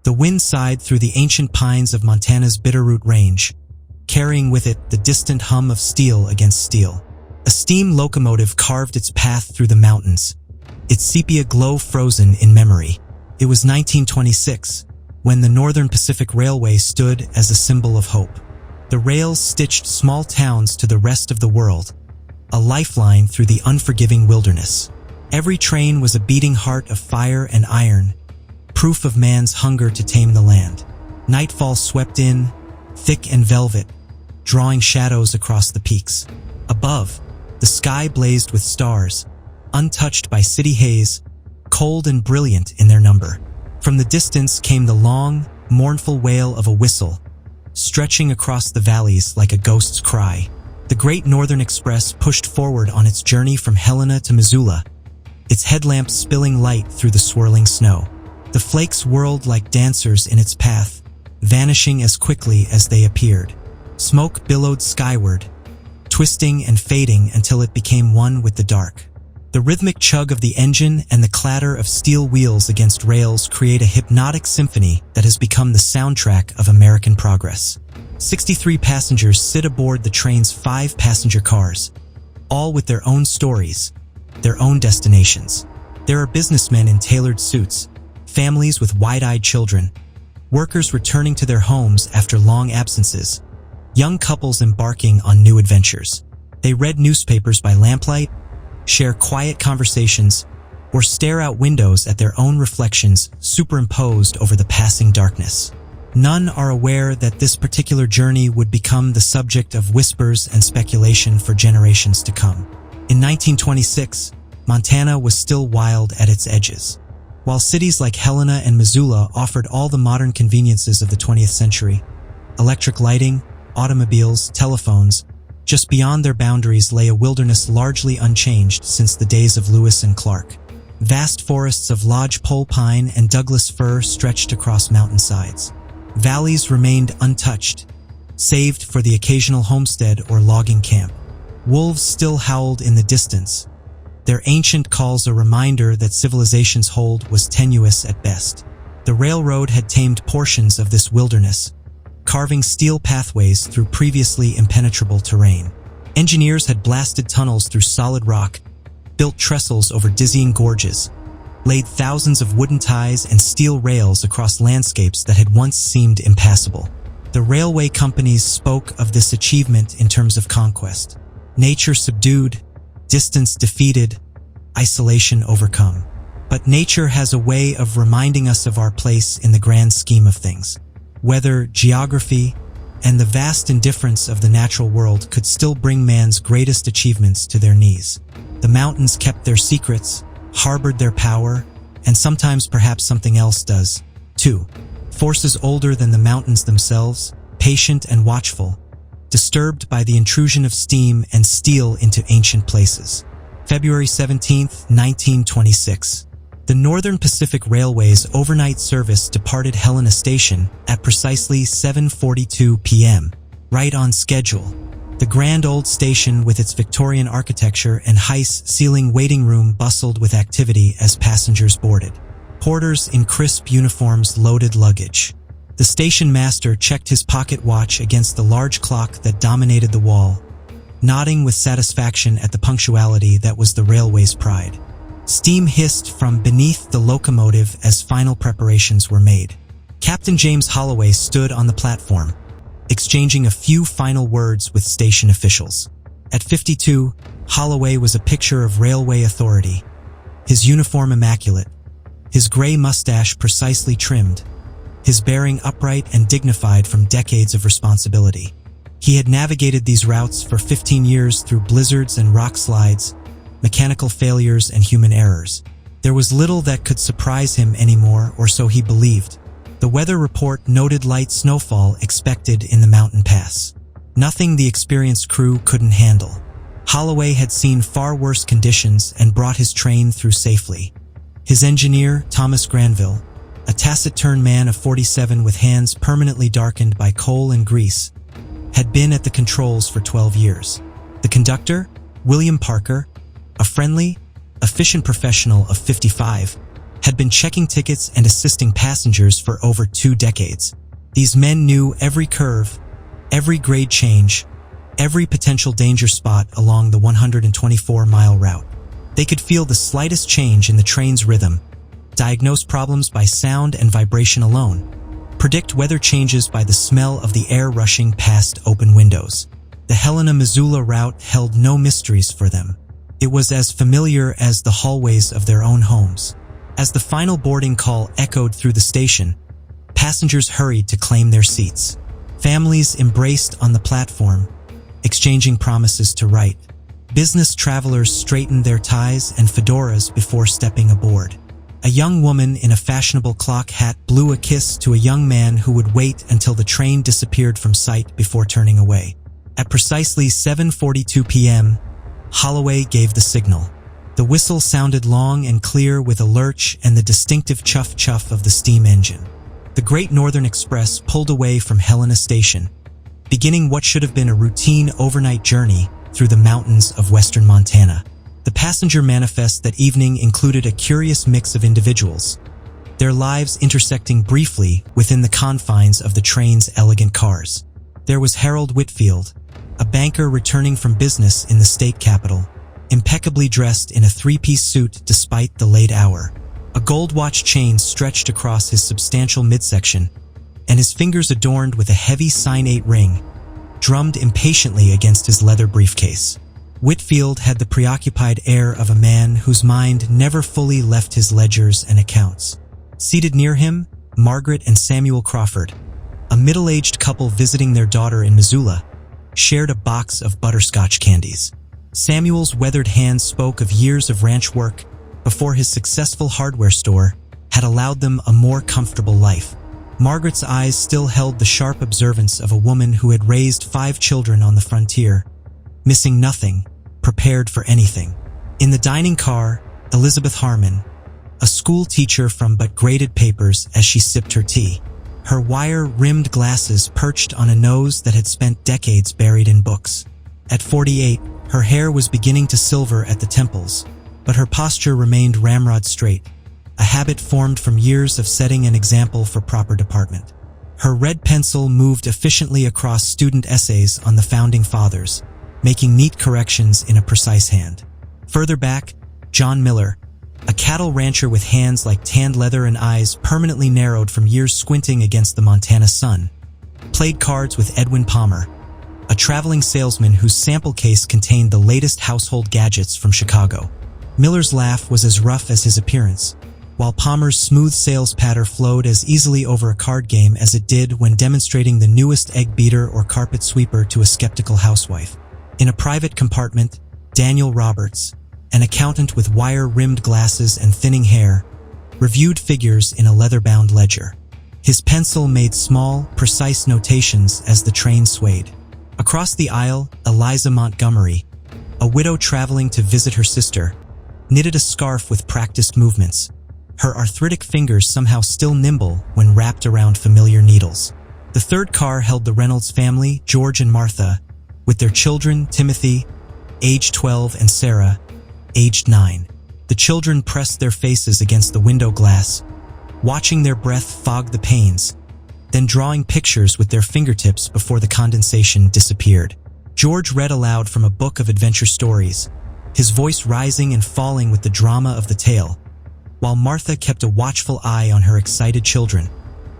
The wind sighed through the ancient pines of Montana's Bitterroot Range, carrying with it the distant hum of steel against steel. A steam locomotive carved its path through the mountains, its sepia glow frozen in memory. It was 1926, when the Northern Pacific Railway stood as a symbol of hope. The rails stitched small towns to the rest of the world, a lifeline through the unforgiving wilderness. Every train was a beating heart of fire and iron, proof of man's hunger to tame the land. Nightfall swept in, thick and velvet, drawing shadows across the peaks. Above, the sky blazed with stars, untouched by city haze, cold and brilliant in their number. From the distance came the long, mournful wail of a whistle, stretching across the valleys like a ghost's cry. The Great Northern Express pushed forward on its journey from Helena to Missoula, its headlamps spilling light through the swirling snow. The flakes whirled like dancers in its path, vanishing as quickly as they appeared. Smoke billowed skyward, twisting and fading until it became one with the dark. The rhythmic chug of the engine and the clatter of steel wheels against rails create a hypnotic symphony that has become the soundtrack of American progress. 63 passengers sit aboard the train's 5 passenger cars, all with their own stories, their own destinations. There are businessmen in tailored suits, families with wide-eyed children, workers returning to their homes after long absences, young couples embarking on new adventures. They read newspapers by lamplight, share quiet conversations, or stare out windows at their own reflections superimposed over the passing darkness. None are aware that this particular journey would become the subject of whispers and speculation for generations to come. In 1926, Montana was still wild at its edges. While cities like Helena and Missoula offered all the modern conveniences of the 20th century, electric lighting, automobiles, telephones, just beyond their boundaries lay a wilderness largely unchanged since the days of Lewis and Clark. Vast forests of lodgepole pine and Douglas fir stretched across mountainsides. Valleys remained untouched, saved for the occasional homestead or logging camp. Wolves still howled in the distance, their ancient calls a reminder that civilization's hold was tenuous at best. The railroad had tamed portions of this wilderness, carving steel pathways through previously impenetrable terrain. Engineers had blasted tunnels through solid rock, built trestles over dizzying gorges, laid thousands of wooden ties and steel rails across landscapes that had once seemed impassable. The railway companies spoke of this achievement in terms of conquest. Nature subdued, distance defeated, isolation overcome. But nature has a way of reminding us of our place in the grand scheme of things. Weather, geography, and the vast indifference of the natural world could still bring man's greatest achievements to their knees. The mountains kept their secrets, harbored their power, and sometimes perhaps something else does, too. Forces older than the mountains themselves, patient and watchful, disturbed by the intrusion of steam and steel into ancient places. February 17, 1926. The Northern Pacific Railway's overnight service departed Helena Station at precisely 7:42 p.m., right on schedule. The grand old station with its Victorian architecture and high-ceiling waiting room bustled with activity as passengers boarded. Porters in crisp uniforms loaded luggage. The station master checked his pocket watch against the large clock that dominated the wall, nodding with satisfaction at the punctuality that was the railway's pride. Steam hissed from beneath the locomotive as final preparations were made. Captain James Holloway stood on the platform, exchanging a few final words with station officials. At 52, Holloway was a picture of railway authority, his uniform immaculate, his gray mustache precisely trimmed, his bearing upright and dignified from decades of responsibility. He had navigated these routes for 15 years through blizzards and rock slides, mechanical failures and human errors. There was little that could surprise him anymore, or so he believed. The weather report noted light snowfall expected in the mountain pass. Nothing the experienced crew couldn't handle. Holloway had seen far worse conditions and brought his train through safely. His engineer, Thomas Granville, a taciturn man of 47 with hands permanently darkened by coal and grease, had been at the controls for 12 years. The conductor, William Parker, a friendly, efficient professional of 55, had been checking tickets and assisting passengers for over 2 decades. These men knew every curve, every grade change, every potential danger spot along the 124-mile route. They could feel the slightest change in the train's rhythm, diagnose problems by sound and vibration alone, predict weather changes by the smell of the air rushing past open windows. The Helena-Missoula route held no mysteries for them. It was as familiar as the hallways of their own homes. As the final boarding call echoed through the station, passengers hurried to claim their seats. Families embraced on the platform, exchanging promises to write. Business travelers straightened their ties and fedoras before stepping aboard. A young woman in a fashionable clock hat blew a kiss to a young man who would wait until the train disappeared from sight before turning away. At precisely 7:42 p.m., Holloway gave the signal. The whistle sounded long and clear with a lurch and the distinctive chuff-chuff of the steam engine. The Great Northern Express pulled away from Helena Station, beginning what should have been a routine overnight journey through the mountains of western Montana. The passenger manifest that evening included a curious mix of individuals, their lives intersecting briefly within the confines of the train's elegant cars. There was Harold Whitfield, a banker returning from business in the state capital, impeccably dressed in a 3-piece suit despite the late hour. A gold watch chain stretched across his substantial midsection, and his fingers adorned with a heavy Sign-8 ring, drummed impatiently against his leather briefcase. Whitfield had the preoccupied air of a man whose mind never fully left his ledgers and accounts. Seated near him, Margaret and Samuel Crawford, a middle-aged couple visiting their daughter in Missoula, shared a box of butterscotch candies. Samuel's weathered hands spoke of years of ranch work before his successful hardware store had allowed them a more comfortable life. Margaret's eyes still held the sharp observance of a woman who had raised 5 children on the frontier, missing nothing, prepared for anything. In the dining car, Elizabeth Harmon, a school teacher from but graded papers as she sipped her tea. Her wire-rimmed glasses perched on a nose that had spent decades buried in books. At 48, her hair was beginning to silver at the temples, but her posture remained ramrod straight, a habit formed from years of setting an example for proper deportment. Her red pencil moved efficiently across student essays on the Founding Fathers, making neat corrections in a precise hand. Further back, John Miller, a cattle rancher with hands like tanned leather and eyes permanently narrowed from years squinting against the Montana sun, played cards with Edwin Palmer, a traveling salesman whose sample case contained the latest household gadgets from Chicago. Miller's laugh was as rough as his appearance, while Palmer's smooth sales patter flowed as easily over a card game as it did when demonstrating the newest egg beater or carpet sweeper to a skeptical housewife. In a private compartment, Daniel Roberts, an accountant with wire-rimmed glasses and thinning hair, reviewed figures in a leather-bound ledger. His pencil made small, precise notations as the train swayed. Across the aisle, Eliza Montgomery, a widow traveling to visit her sister, knitted a scarf with practiced movements, her arthritic fingers somehow still nimble when wrapped around familiar needles. The third car held the Reynolds family, George and Martha, with their children, Timothy, aged 12, and Sarah, aged 9. The children pressed their faces against the window glass, watching their breath fog the panes, then drawing pictures with their fingertips before the condensation disappeared. George read aloud from a book of adventure stories, his voice rising and falling with the drama of the tale, while Martha kept a watchful eye on her excited children,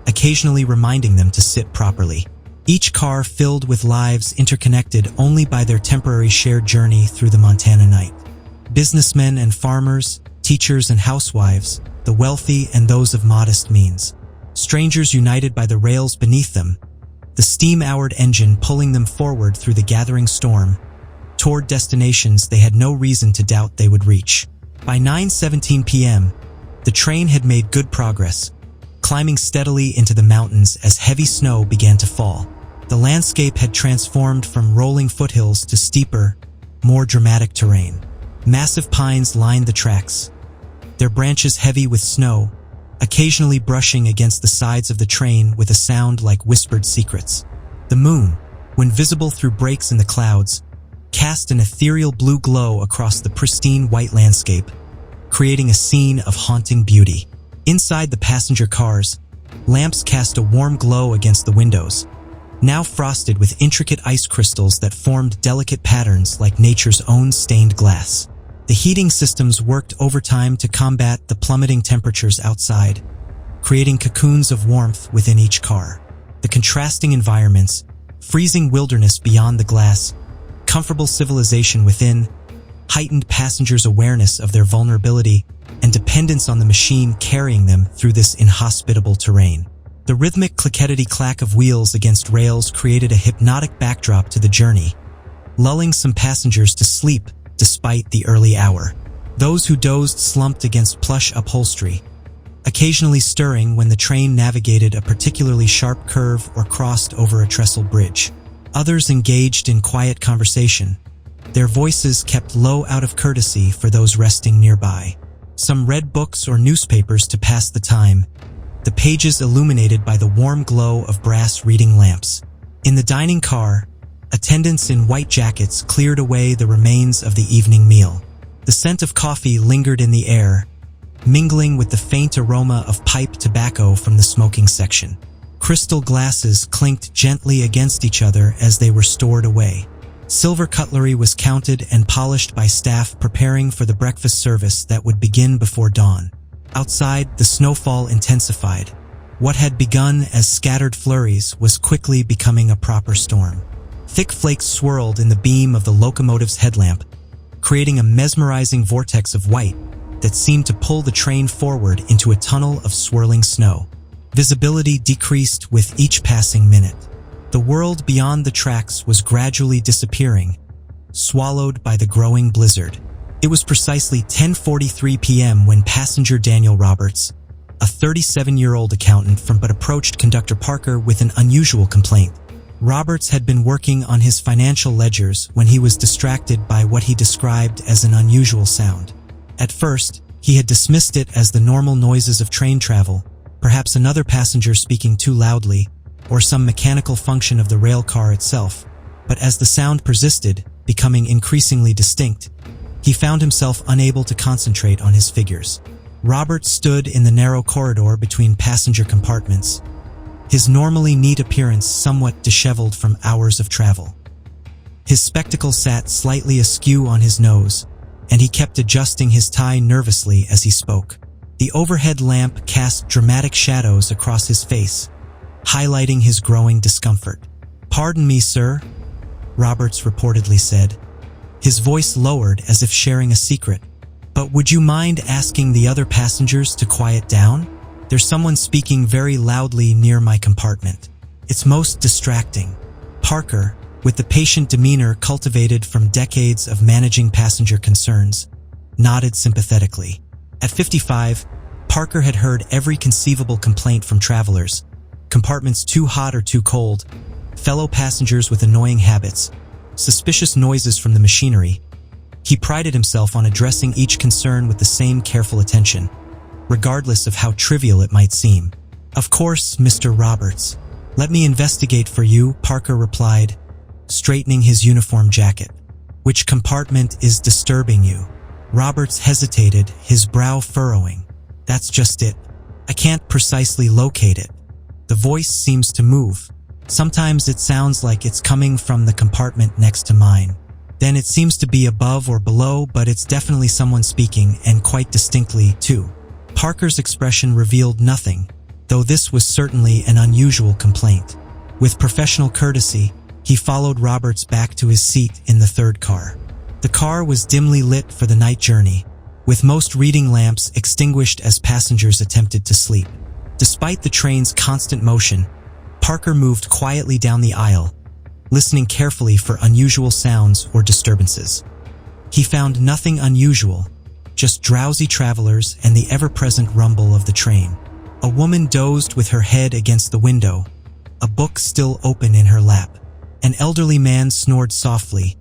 occasionally reminding them to sit properly. Each car filled with lives interconnected only by their temporary shared journey through the Montana night. Businessmen and farmers, teachers and housewives, the wealthy and those of modest means. Strangers united by the rails beneath them, the steam-hourred engine pulling them forward through the gathering storm, toward destinations they had no reason to doubt they would reach. By 9:17 p.m., the train had made good progress, climbing steadily into the mountains as heavy snow began to fall. The landscape had transformed from rolling foothills to steeper, more dramatic terrain. Massive pines lined the tracks, their branches heavy with snow, occasionally brushing against the sides of the train with a sound like whispered secrets. The moon, when visible through breaks in the clouds, cast an ethereal blue glow across the pristine white landscape, creating a scene of haunting beauty. Inside the passenger cars, lamps cast a warm glow against the windows, now frosted with intricate ice crystals that formed delicate patterns like nature's own stained glass. The heating systems worked overtime to combat the plummeting temperatures outside, creating cocoons of warmth within each car. The contrasting environments, freezing wilderness beyond the glass, comfortable civilization within, heightened passengers' awareness of their vulnerability and dependence on the machine carrying them through this inhospitable terrain. The rhythmic clickety-clack of wheels against rails created a hypnotic backdrop to the journey, lulling some passengers to sleep despite the early hour. Those who dozed slumped against plush upholstery, occasionally stirring when the train navigated a particularly sharp curve or crossed over a trestle bridge. Others engaged in quiet conversation, their voices kept low out of courtesy for those resting nearby. Some read books or newspapers to pass the time, the pages illuminated by the warm glow of brass reading lamps. In the dining car, attendants in white jackets cleared away the remains of the evening meal. The scent of coffee lingered in the air, mingling with the faint aroma of pipe tobacco from the smoking section. Crystal glasses clinked gently against each other as they were stored away. Silver cutlery was counted and polished by staff preparing for the breakfast service that would begin before dawn. Outside, the snowfall intensified. What had begun as scattered flurries was quickly becoming a proper storm. Thick flakes swirled in the beam of the locomotive's headlamp, creating a mesmerizing vortex of white that seemed to pull the train forward into a tunnel of swirling snow. Visibility decreased with each passing minute. The world beyond the tracks was gradually disappearing, swallowed by the growing blizzard. It was precisely 10:43 p.m. when passenger Daniel Roberts, a 37-year-old accountant from but approached conductor Parker with an unusual complaint. Roberts had been working on his financial ledgers when he was distracted by what he described as an unusual sound. At first, he had dismissed it as the normal noises of train travel, perhaps another passenger speaking too loudly, or some mechanical function of the rail car itself. But as the sound persisted, becoming increasingly distinct, he found himself unable to concentrate on his figures. Roberts stood in the narrow corridor between passenger compartments, his normally neat appearance somewhat disheveled from hours of travel. His spectacles sat slightly askew on his nose, and he kept adjusting his tie nervously as he spoke. The overhead lamp cast dramatic shadows across his face, highlighting his growing discomfort. "Pardon me, sir," Roberts reportedly said, his voice lowered as if sharing a secret. "But would you mind asking the other passengers to quiet down? There's someone speaking very loudly near my compartment. It's most distracting." Parker, with the patient demeanor cultivated from decades of managing passenger concerns, nodded sympathetically. At 55, Parker had heard every conceivable complaint from travelers: compartments too hot or too cold, fellow passengers with annoying habits, suspicious noises from the machinery. He prided himself on addressing each concern with the same careful attention, regardless of how trivial it might seem. "Of course, Mr. Roberts. Let me investigate for you," Parker replied, straightening his uniform jacket. "Which compartment is disturbing you?" Roberts hesitated, his brow furrowing. "That's just it. I can't precisely locate it. The voice seems to move. Sometimes it sounds like it's coming from the compartment next to mine. Then it seems to be above or below, but it's definitely someone speaking, and quite distinctly, too." Parker's expression revealed nothing, though this was certainly an unusual complaint. With professional courtesy, he followed Roberts back to his seat in the third car. The car was dimly lit for the night journey, with most reading lamps extinguished as passengers attempted to sleep. Despite the train's constant motion, Parker moved quietly down the aisle, listening carefully for unusual sounds or disturbances. He found nothing unusual, just drowsy travelers and the ever-present rumble of the train. A woman dozed with her head against the window, a book still open in her lap. An elderly man snored softly,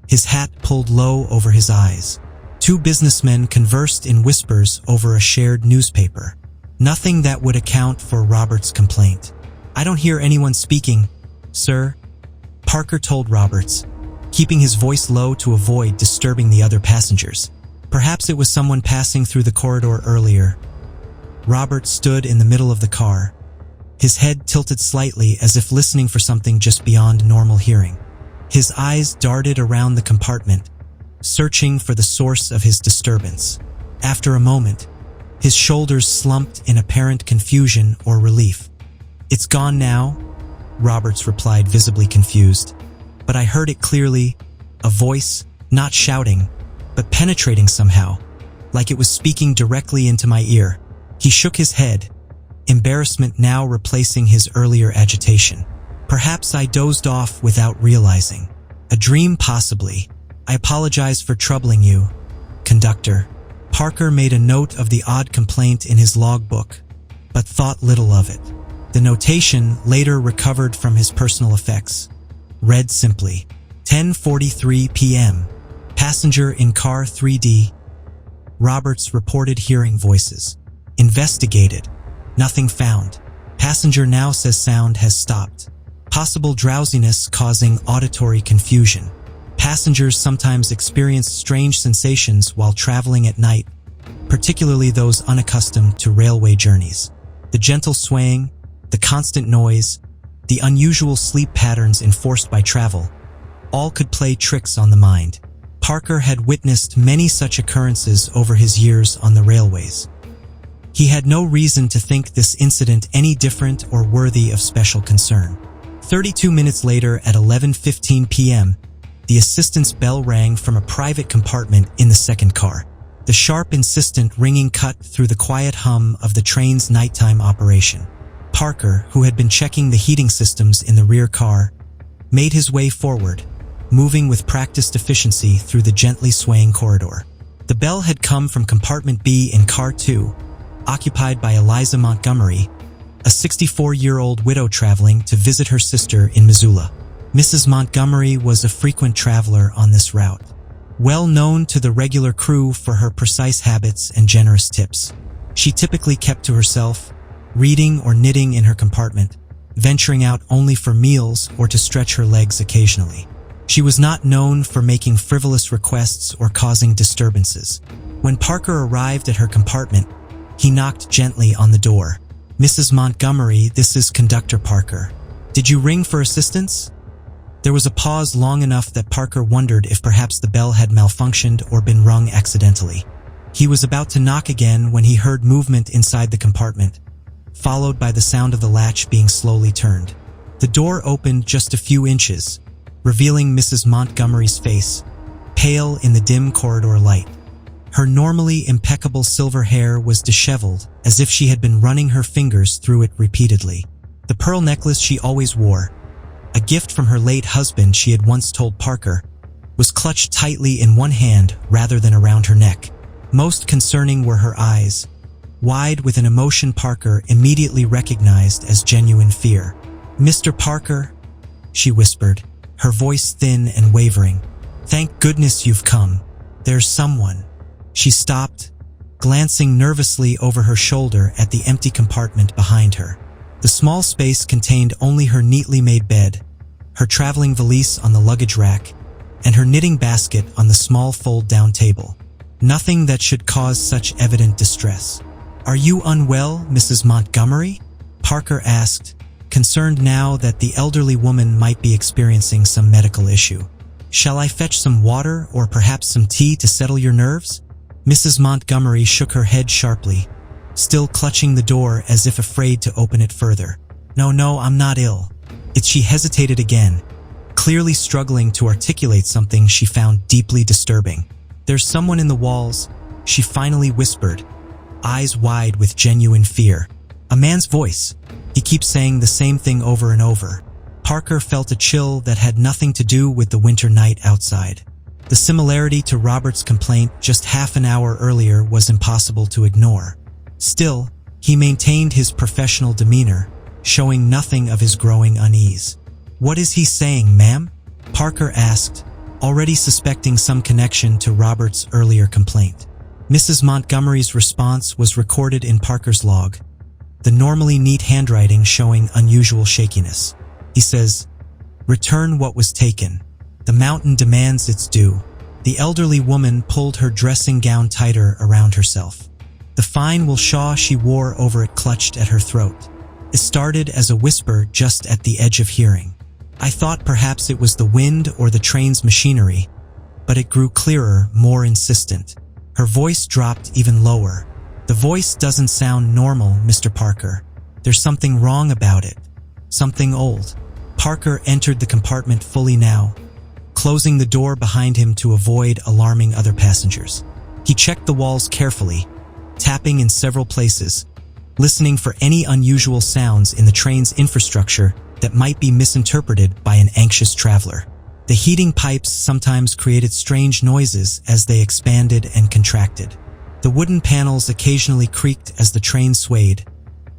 his hat pulled low over his eyes. Two businessmen conversed in whispers over a shared newspaper. Nothing that would account for Roberts' complaint. "I don't hear anyone speaking, sir," Parker told Roberts, keeping his voice low to avoid disturbing the other passengers. Perhaps it was someone passing through the corridor earlier. Robert stood in the middle of the car, his head tilted slightly as if listening for something just beyond normal hearing. His eyes darted around the compartment, searching for the source of his disturbance. After a moment, his shoulders slumped in apparent confusion or relief. "It's gone now," Roberts replied, visibly confused. "But I heard it clearly, a voice, not shouting, but penetrating somehow, like it was speaking directly into my ear." He shook his head, embarrassment now replacing his earlier agitation. "Perhaps I dozed off without realizing. A dream, possibly. I apologize for troubling you, conductor." Parker made a note of the odd complaint in his logbook, but thought little of it. The notation, later recovered from his personal effects, read simply, 10:43 p.m. Passenger in car 3D. Roberts reported hearing voices. Investigated. Nothing found. Passenger now says sound has stopped. Possible drowsiness causing auditory confusion. Passengers sometimes experience strange sensations while traveling at night, particularly those unaccustomed to railway journeys. The gentle swaying, the constant noise, the unusual sleep patterns enforced by travel, all could play tricks on the mind. Parker had witnessed many such occurrences over his years on the railways. He had no reason to think this incident any different or worthy of special concern. 32 minutes later at 11:15 p.m., the assistant's bell rang from a private compartment in the second car. The sharp, insistent ringing cut through the quiet hum of the train's nighttime operation. Parker, who had been checking the heating systems in the rear car, made his way forward, moving with practiced efficiency through the gently swaying corridor. The bell had come from compartment B in car 2, occupied by Eliza Montgomery, a 64-year-old widow traveling to visit her sister in Missoula. Mrs. Montgomery was a frequent traveler on this route, well known to the regular crew for her precise habits and generous tips. She typically kept to herself, reading or knitting in her compartment, venturing out only for meals or to stretch her legs occasionally. She was not known for making frivolous requests or causing disturbances. When Parker arrived at her compartment, he knocked gently on the door. "Mrs. Montgomery, this is Conductor Parker. Did you ring for assistance?" There was a pause long enough that Parker wondered if perhaps the bell had malfunctioned or been rung accidentally. He was about to knock again when he heard movement inside the compartment, followed by the sound of the latch being slowly turned. The door opened just a few inches, revealing Mrs. Montgomery's face, pale in the dim corridor light. Her normally impeccable silver hair was disheveled, as if she had been running her fingers through it repeatedly. The pearl necklace she always wore, a gift from her late husband she had once told Parker, was clutched tightly in one hand rather than around her neck. Most concerning were her eyes, wide with an emotion Parker immediately recognized as genuine fear. "Mr. Parker," she whispered, her voice thin and wavering. "Thank goodness you've come. There's someone." She stopped, glancing nervously over her shoulder at the empty compartment behind her. The small space contained only her neatly made bed, her traveling valise on the luggage rack, and her knitting basket on the small fold-down table. Nothing that should cause such evident distress. "Are you unwell, Mrs. Montgomery?" Parker asked, concerned now that the elderly woman might be experiencing some medical issue. "Shall I fetch some water or perhaps some tea to settle your nerves?" Mrs. Montgomery shook her head sharply, still clutching the door as if afraid to open it further. No, I'm not ill." She hesitated again, clearly struggling to articulate something she found deeply disturbing. "There's someone in the walls," she finally whispered, eyes wide with genuine fear. "A man's voice. He keeps saying the same thing over and over." Parker felt a chill that had nothing to do with the winter night outside. The similarity to Robert's complaint just half an hour earlier was impossible to ignore. Still, he maintained his professional demeanor, showing nothing of his growing unease. "What is he saying, ma'am?" Parker asked, already suspecting some connection to Robert's earlier complaint. Mrs. Montgomery's response was recorded in Parker's log, the normally neat handwriting showing unusual shakiness. He says, "Return what was taken. The mountain demands its due." The elderly woman pulled her dressing gown tighter around herself. The fine wilshaw she wore over it clutched at her throat. It started as a whisper just at the edge of hearing. I thought perhaps it was the wind or the train's machinery, but it grew clearer, more insistent. Her voice dropped even lower. The voice doesn't sound normal, Mr. Parker. There's something wrong about it. Something old. Parker entered the compartment fully now, closing the door behind him to avoid alarming other passengers. He checked the walls carefully, tapping in several places, listening for any unusual sounds in the train's infrastructure that might be misinterpreted by an anxious traveler. The heating pipes sometimes created strange noises as they expanded and contracted. The wooden panels occasionally creaked as the train swayed,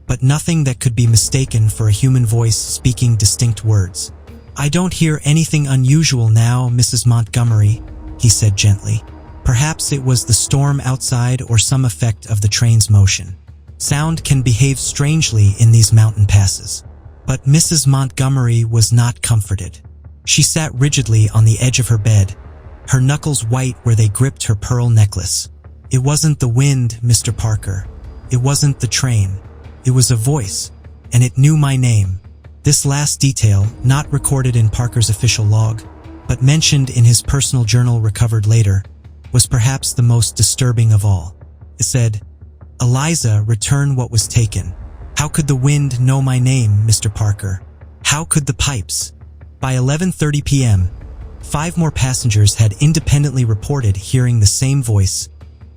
but nothing that could be mistaken for a human voice speaking distinct words. "I don't hear anything unusual now, Mrs. Montgomery," he said gently. Perhaps it was the storm outside or some effect of the train's motion. Sound can behave strangely in these mountain passes. But Mrs. Montgomery was not comforted. She sat rigidly on the edge of her bed, her knuckles white where they gripped her pearl necklace. "It wasn't the wind, Mr. Parker. It wasn't the train. It was a voice, and it knew my name." This last detail, not recorded in Parker's official log, but mentioned in his personal journal recovered later, was perhaps the most disturbing of all. It said, "Eliza, return what was taken." How could the wind know my name, Mr. Parker? How could the pipes? By 11:30 p.m., 5 more passengers had independently reported hearing the same voice,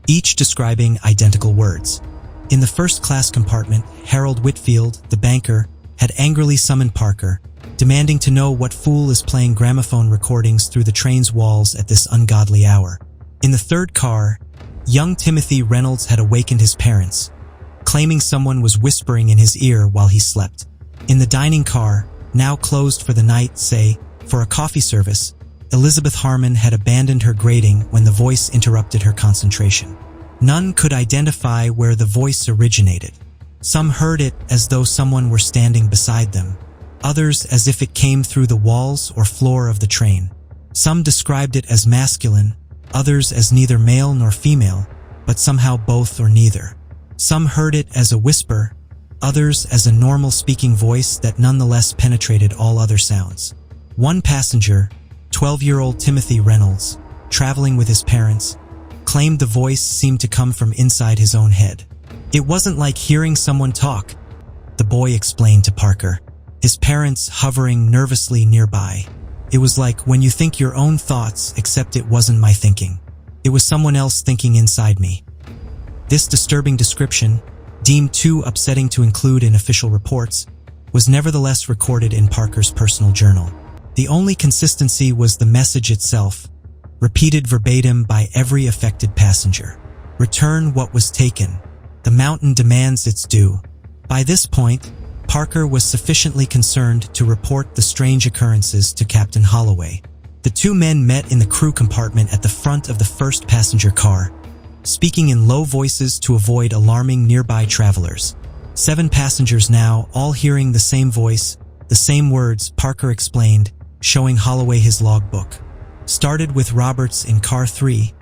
each describing identical words. In the first-class compartment, Harold Whitfield, the banker, had angrily summoned Parker, demanding to know what fool is playing gramophone recordings through the train's walls at this ungodly hour. In the third car, young Timothy Reynolds had awakened his parents, claiming someone was whispering in his ear while he slept. In the dining car, now closed for the night, say, for a coffee service, Elizabeth Harmon had abandoned her grating when the voice interrupted her concentration. None could identify where the voice originated. Some heard it as though someone were standing beside them, others as if it came through the walls or floor of the train. Some described it as masculine, others as neither male nor female, but somehow both or neither. Some heard it as a whisper, others as a normal speaking voice that nonetheless penetrated all other sounds. One passenger, 12-year-old Timothy Reynolds, traveling with his parents, claimed the voice seemed to come from inside his own head. "It wasn't like hearing someone talk," the boy explained to Parker, his parents hovering nervously nearby. "It was like when you think your own thoughts, except it wasn't my thinking. It was someone else thinking inside me." This disturbing description, deemed too upsetting to include in official reports, was nevertheless recorded in Parker's personal journal. The only consistency was the message itself, repeated verbatim by every affected passenger. "Return what was taken. The mountain demands its due." By this point, Parker was sufficiently concerned to report the strange occurrences to Captain Holloway. The 2 men met in the crew compartment at the front of the first passenger car, speaking in low voices to avoid alarming nearby travelers. 7 passengers now, all hearing the same voice, the same words, Parker explained, showing Holloway his logbook. Started with Roberts in car 3,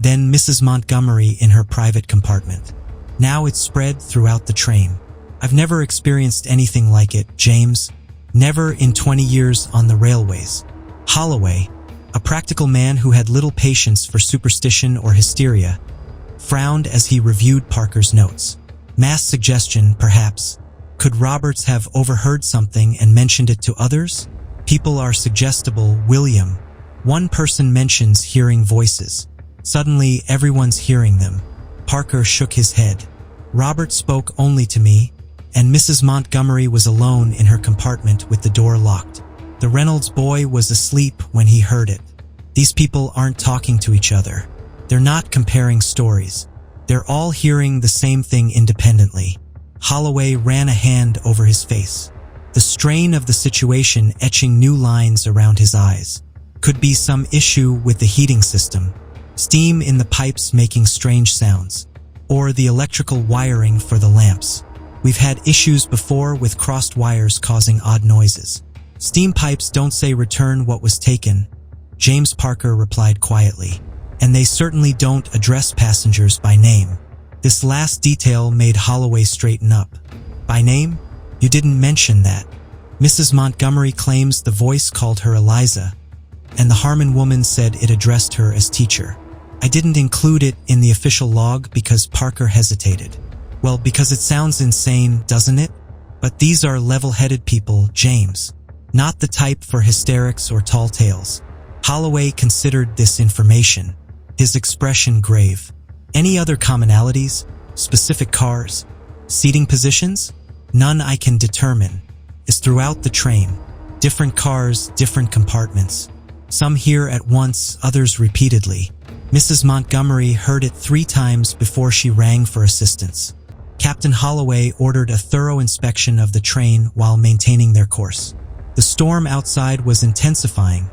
then Mrs. Montgomery in her private compartment. Now it's spread throughout the train. "I've never experienced anything like it, James. Never in 20 years on the railways." Holloway, a practical man who had little patience for superstition or hysteria, frowned as he reviewed Parker's notes. Mass suggestion, perhaps. Could Roberts have overheard something and mentioned it to others? People are suggestible, William. One person mentions hearing voices. Suddenly, everyone's hearing them. Parker shook his head. Robert spoke only to me, and Mrs. Montgomery was alone in her compartment with the door locked. The Reynolds boy was asleep when he heard it. These people aren't talking to each other. They're not comparing stories. They're all hearing the same thing independently. Holloway ran a hand over his face, the strain of the situation etching new lines around his eyes. Could be some issue with the heating system, steam in the pipes making strange sounds, or the electrical wiring for the lamps. We've had issues before with crossed wires causing odd noises. Steam pipes don't say return what was taken, James Parker replied quietly. And they certainly don't address passengers by name. This last detail made Holloway straighten up. By name? You didn't mention that. Mrs. Montgomery claims the voice called her Eliza, and the Harmon woman said it addressed her as teacher. I didn't include it in the official log because Parker hesitated. Well, because it sounds insane, doesn't it? But these are level-headed people, James. Not the type for hysterics or tall tales. Holloway considered this information, his expression grave. Any other commonalities? Specific cars? Seating positions? None I can determine. Is throughout the train. Different cars, different compartments. Some here at once, others repeatedly. Mrs. Montgomery heard it 3 times before she rang for assistance. Captain Holloway ordered a thorough inspection of the train while maintaining their course. The storm outside was intensifying,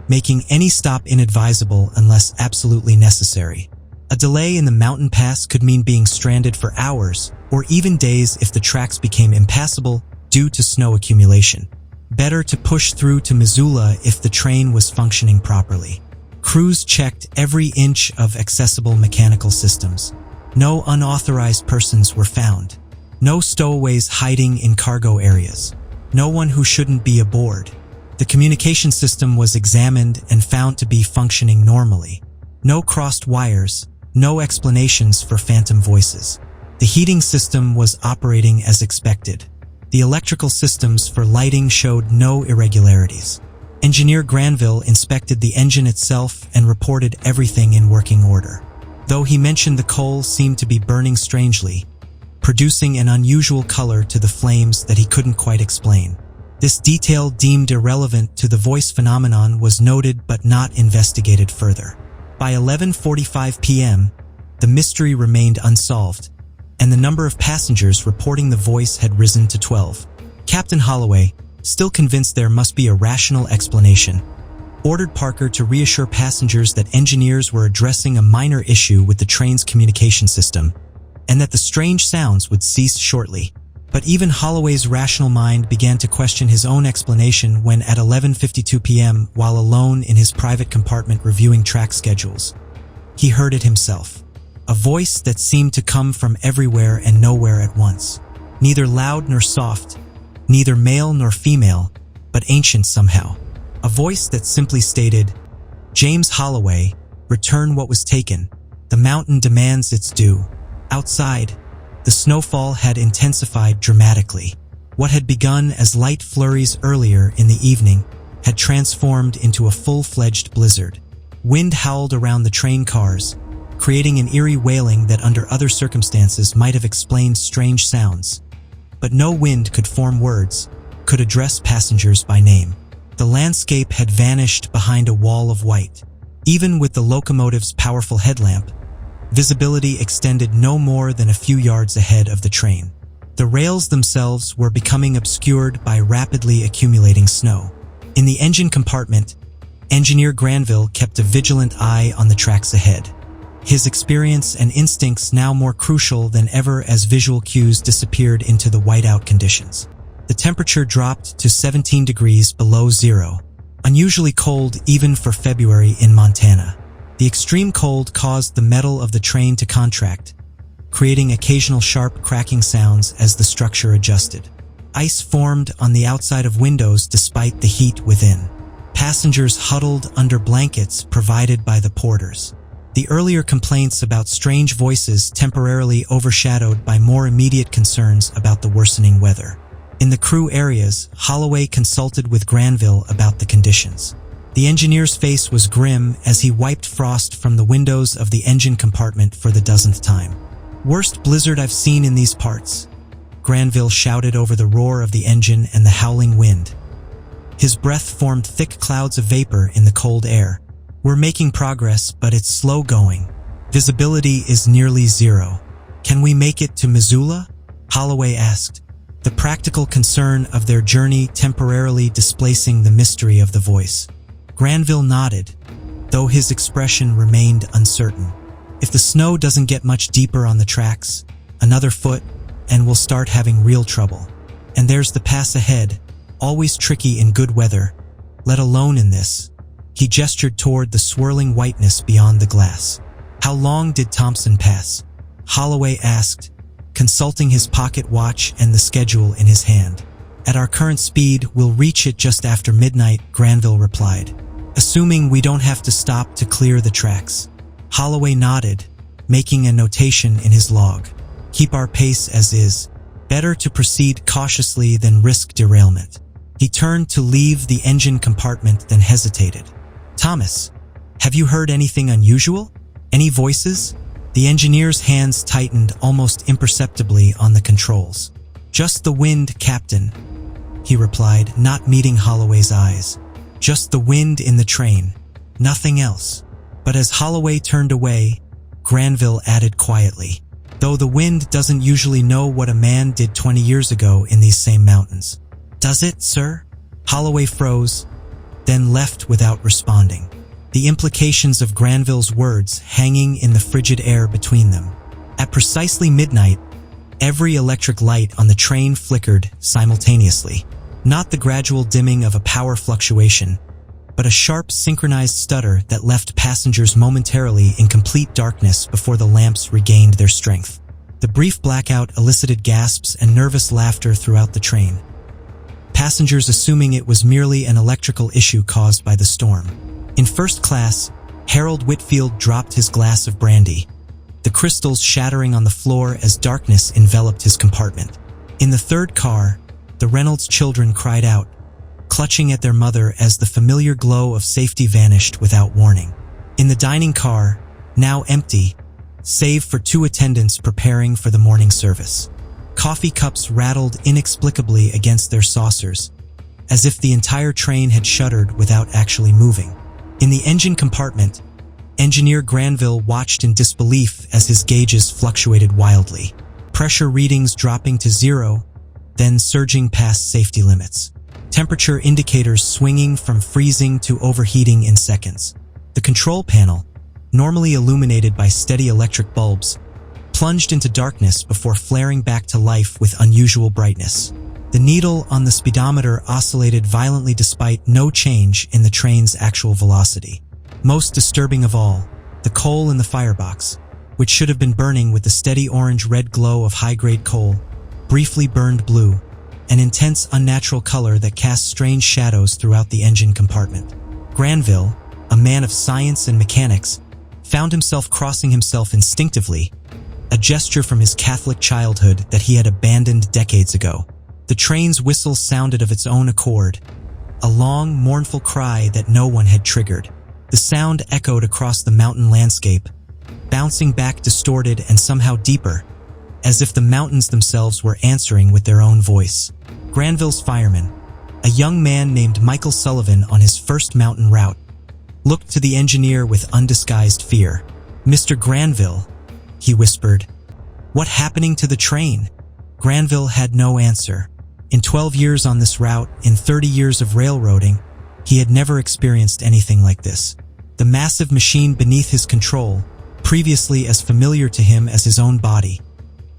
making any stop inadvisable unless absolutely necessary. A delay in the mountain pass could mean being stranded for hours or even days if the tracks became impassable due to snow accumulation. Better to push through to Missoula if the train was functioning properly. Crews checked every inch of accessible mechanical systems. No unauthorized persons were found. No stowaways hiding in cargo areas. No one who shouldn't be aboard. The communication system was examined and found to be functioning normally. No crossed wires, no explanations for phantom voices. The heating system was operating as expected. The electrical systems for lighting showed no irregularities. Engineer Granville inspected the engine itself and reported everything in working order. Though he mentioned the coal seemed to be burning strangely, producing an unusual color to the flames that he couldn't quite explain. This detail, deemed irrelevant to the voice phenomenon, was noted but not investigated further. By 11:45 p.m., the mystery remained unsolved, and the number of passengers reporting the voice had risen to 12. Captain Holloway, still convinced there must be a rational explanation, ordered Parker to reassure passengers that engineers were addressing a minor issue with the train's communication system, and that the strange sounds would cease shortly. But even Holloway's rational mind began to question his own explanation when at 11:52 p.m., while alone in his private compartment reviewing track schedules, he heard it himself. A voice that seemed to come from everywhere and nowhere at once. Neither loud nor soft, neither male nor female, but ancient somehow. A voice that simply stated, "James Holloway, return what was taken. The mountain demands its due." Outside, the snowfall had intensified dramatically. What had begun as light flurries earlier in the evening had transformed into a full-fledged blizzard. Wind howled around the train cars, creating an eerie wailing that under other circumstances might have explained strange sounds. But no wind could form words, could address passengers by name. The landscape had vanished behind a wall of white. Even with the locomotive's powerful headlamp, visibility extended no more than a few yards ahead of the train. The rails themselves were becoming obscured by rapidly accumulating snow. In the engine compartment, Engineer Granville kept a vigilant eye on the tracks ahead. His experience and instincts now more crucial than ever as visual cues disappeared into the whiteout conditions. The temperature dropped to 17 degrees below zero, unusually cold even for February in Montana. The extreme cold caused the metal of the train to contract, creating occasional sharp cracking sounds as the structure adjusted. Ice formed on the outside of windows despite the heat within. Passengers huddled under blankets provided by the porters. The earlier complaints about strange voices temporarily overshadowed by more immediate concerns about the worsening weather. In the crew areas, Holloway consulted with Granville about the conditions. The engineer's face was grim as he wiped frost from the windows of the engine compartment for the dozenth time. "Worst blizzard I've seen in these parts," Granville shouted over the roar of the engine and the howling wind. His breath formed thick clouds of vapor in the cold air. "We're making progress, but it's slow going. Visibility is nearly zero. Can we make it to Missoula?" Holloway asked, the practical concern of their journey temporarily displacing the mystery of the voice. Granville nodded, though his expression remained uncertain. "If the snow doesn't get much deeper on the tracks, another foot, and we'll start having real trouble. And there's the pass ahead, always tricky in good weather, let alone in this." He gestured toward the swirling whiteness beyond the glass. "How long did Thompson pass?" Holloway asked, consulting his pocket watch and the schedule in his hand. "At our current speed, we'll reach it just after midnight," Granville replied. "Assuming we don't have to stop to clear the tracks." Holloway nodded, making a notation in his log. "Keep our pace as is. Better to proceed cautiously than risk derailment." He turned to leave the engine compartment, then hesitated. "Thomas, have you heard anything unusual? Any voices?" The engineer's hands tightened almost imperceptibly on the controls. "Just the wind, Captain," he replied, not meeting Holloway's eyes. "Just the wind in the train. Nothing else." But as Holloway turned away, Granville added quietly, "Though the wind doesn't usually know what a man did 20 years ago in these same mountains." "Does it, sir?" Holloway froze, then left without responding, the implications of Granville's words hanging in the frigid air between them. At precisely midnight, every electric light on the train flickered simultaneously. Not the gradual dimming of a power fluctuation, but a sharp synchronized stutter that left passengers momentarily in complete darkness before the lamps regained their strength. The brief blackout elicited gasps and nervous laughter throughout the train, passengers assuming it was merely an electrical issue caused by the storm. In first class, Harold Whitfield dropped his glass of brandy, the crystals shattering on the floor as darkness enveloped his compartment. In the third car, the Reynolds children cried out, clutching at their mother as the familiar glow of safety vanished without warning. In the dining car, now empty, save for two attendants preparing for the morning service, coffee cups rattled inexplicably against their saucers, as if the entire train had shuddered without actually moving. In the engine compartment, Engineer Granville watched in disbelief as his gauges fluctuated wildly, pressure readings dropping to 0, then surging past safety limits. Temperature indicators swinging from freezing to overheating in seconds. The control panel, normally illuminated by steady electric bulbs, plunged into darkness before flaring back to life with unusual brightness. The needle on the speedometer oscillated violently despite no change in the train's actual velocity. Most disturbing of all, the coal in the firebox, which should have been burning with the steady orange-red glow of high-grade coal, briefly burned blue, an intense, unnatural color that cast strange shadows throughout the engine compartment. Granville, a man of science and mechanics, found himself crossing himself instinctively, a gesture from his Catholic childhood that he had abandoned decades ago. The train's whistle sounded of its own accord, a long, mournful cry that no one had triggered. The sound echoed across the mountain landscape, bouncing back distorted and somehow deeper, as if the mountains themselves were answering with their own voice. Granville's fireman, a young man named Michael Sullivan on his first mountain route, looked to the engineer with undisguised fear. "Mr. Granville," he whispered, "what happening to the train?" Granville had no answer. In 12 years on this route, in 30 years of railroading, he had never experienced anything like this. The massive machine beneath his control, previously as familiar to him as his own body,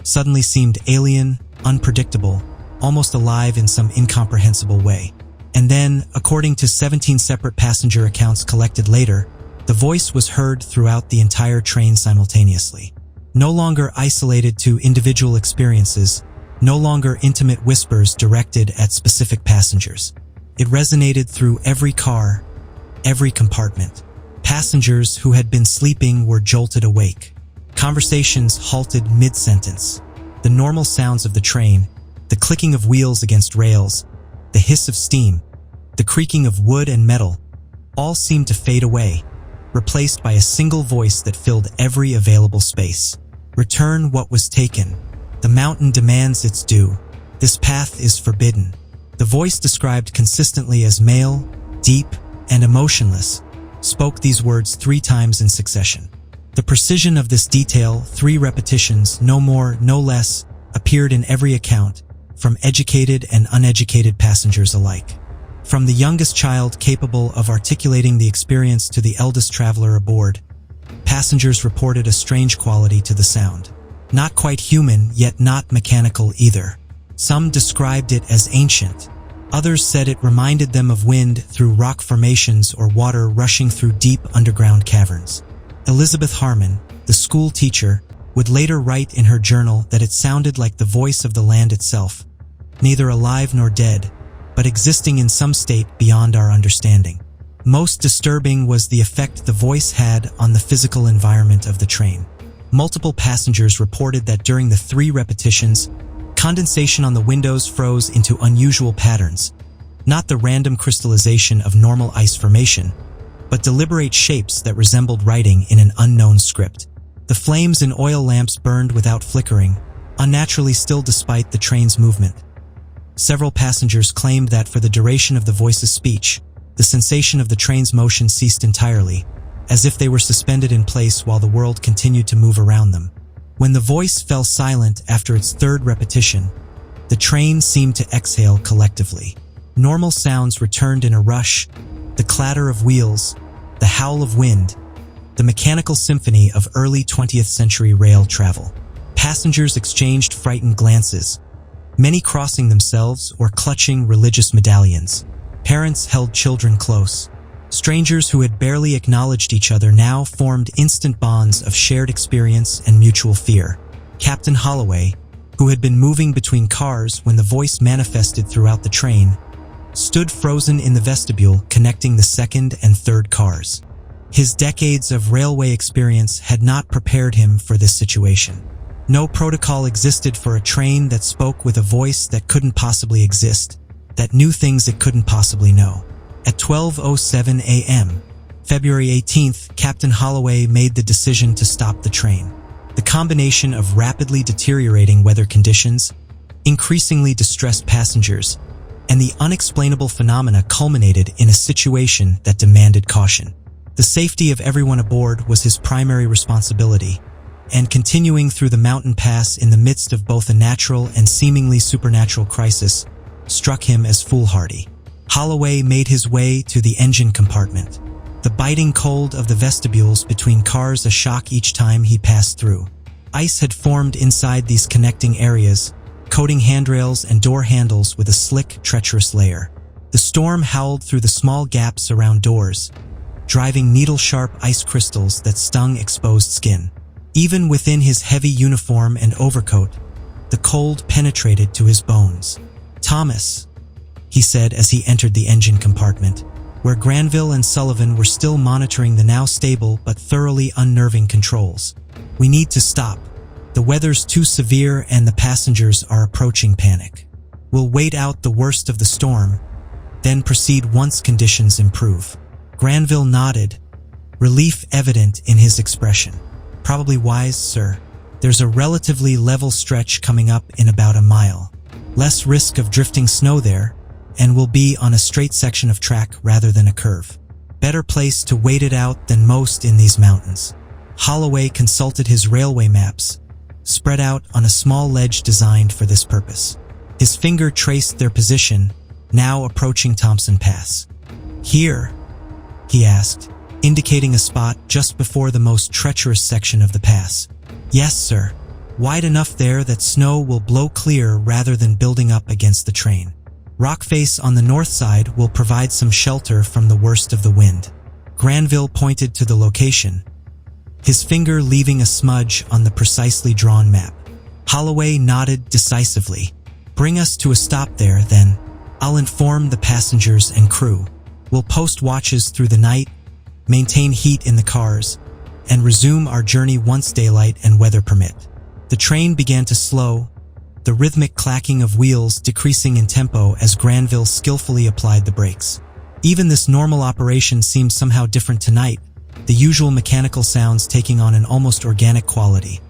suddenly seemed alien, unpredictable, almost alive in some incomprehensible way. And then, according to 17 separate passenger accounts collected later, the voice was heard throughout the entire train simultaneously. No longer isolated to individual experiences, no longer intimate whispers directed at specific passengers. It resonated through every car, every compartment. Passengers who had been sleeping were jolted awake. Conversations halted mid-sentence. The normal sounds of the train, the clicking of wheels against rails, the hiss of steam, the creaking of wood and metal, all seemed to fade away, replaced by a single voice that filled every available space. "Return what was taken. The mountain demands its due. This path is forbidden." The voice, described consistently as male, deep, and emotionless, spoke these words 3 times in succession. The precision of this detail, 3 repetitions, no more, no less, appeared in every account, from educated and uneducated passengers alike. From the youngest child capable of articulating the experience to the eldest traveler aboard, passengers reported a strange quality to the sound. Not quite human, yet not mechanical either. Some described it as ancient, Others said it reminded them of wind through rock formations or water rushing through deep underground caverns. Elizabeth Harmon, the school teacher, would later write in her journal that it sounded like the voice of the land itself, neither alive nor dead, but existing in some state beyond our understanding. Most disturbing was the effect the voice had on the physical environment of the train. Multiple passengers reported that during the 3 repetitions, condensation on the windows froze into unusual patterns, not the random crystallization of normal ice formation, but deliberate shapes that resembled writing in an unknown script. The flames in oil lamps burned without flickering, unnaturally still despite the train's movement. Several passengers claimed that for the duration of the voice's speech, the sensation of the train's motion ceased entirely, as if they were suspended in place while the world continued to move around them. When the voice fell silent after its 3rd repetition, the train seemed to exhale collectively. Normal sounds returned in a rush: the clatter of wheels, the howl of wind, the mechanical symphony of early 20th century rail travel. Passengers exchanged frightened glances, many crossing themselves or clutching religious medallions. Parents held children close. Strangers who had barely acknowledged each other now formed instant bonds of shared experience and mutual fear. Captain Holloway, who had been moving between cars when the voice manifested throughout the train, stood frozen in the vestibule connecting the 2nd and 3rd cars. His decades of railway experience had not prepared him for this situation. No protocol existed for a train that spoke with a voice that couldn't possibly exist, that knew things it couldn't possibly know. At 12:07 a.m., February 18th, Captain Holloway made the decision to stop the train. The combination of rapidly deteriorating weather conditions, increasingly distressed passengers, and the unexplainable phenomena culminated in a situation that demanded caution. The safety of everyone aboard was his primary responsibility, and continuing through the mountain pass in the midst of both a natural and seemingly supernatural crisis struck him as foolhardy. Holloway made his way to the engine compartment, the biting cold of the vestibules between cars a shock each time he passed through. Ice had formed inside these connecting areas, coating handrails and door handles with a slick, treacherous layer. The storm howled through the small gaps around doors, driving needle-sharp ice crystals that stung exposed skin. Even within his heavy uniform and overcoat, the cold penetrated to his bones. "Thomas," he said as he entered the engine compartment, where Granville and Sullivan were still monitoring the now stable but thoroughly unnerving controls. "We need to stop. The weather's too severe and the passengers are approaching panic. We'll wait out the worst of the storm, then proceed once conditions improve." Granville nodded, relief evident in his expression. "Probably wise, sir. There's a relatively level stretch coming up in about a mile. Less risk of drifting snow there, and we'll be on a straight section of track rather than a curve. Better place to wait it out than most in these mountains." Holloway consulted his railway maps, spread out on a small ledge designed for this purpose. His finger traced their position, now approaching Thompson Pass. "Here?" he asked, indicating a spot just before the most treacherous section of the pass. "Yes, sir. Wide enough there that snow will blow clear rather than building up against the train. Rock face on the north side will provide some shelter from the worst of the wind." Granville pointed to the location, his finger leaving a smudge on the precisely drawn map. Holloway nodded decisively. "Bring us to a stop there, then. I'll inform the passengers and crew. We'll post watches through the night, maintain heat in the cars, and resume our journey once daylight and weather permit." The train began to slow, the rhythmic clacking of wheels decreasing in tempo as Granville skillfully applied the brakes. Even this normal operation seemed somehow different tonight, the usual mechanical sounds taking on an almost organic quality,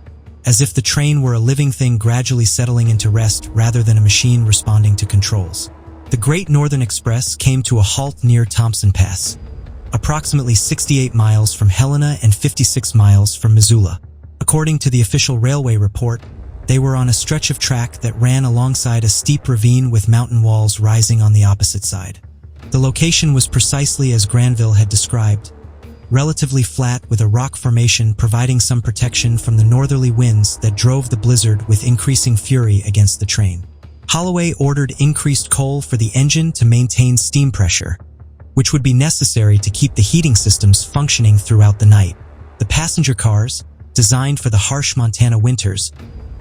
as if the train were a living thing gradually settling into rest rather than a machine responding to controls. The Great Northern Express came to a halt near Thompson Pass, approximately 68 miles from Helena and 56 miles from Missoula. According to the official railway report, they were on a stretch of track that ran alongside a steep ravine with mountain walls rising on the opposite side. The location was precisely as Granville had described, relatively flat with a rock formation providing some protection from the northerly winds that drove the blizzard with increasing fury against the train. Holloway ordered increased coal for the engine to maintain steam pressure, which would be necessary to keep the heating systems functioning throughout the night. The passenger cars, designed for the harsh Montana winters,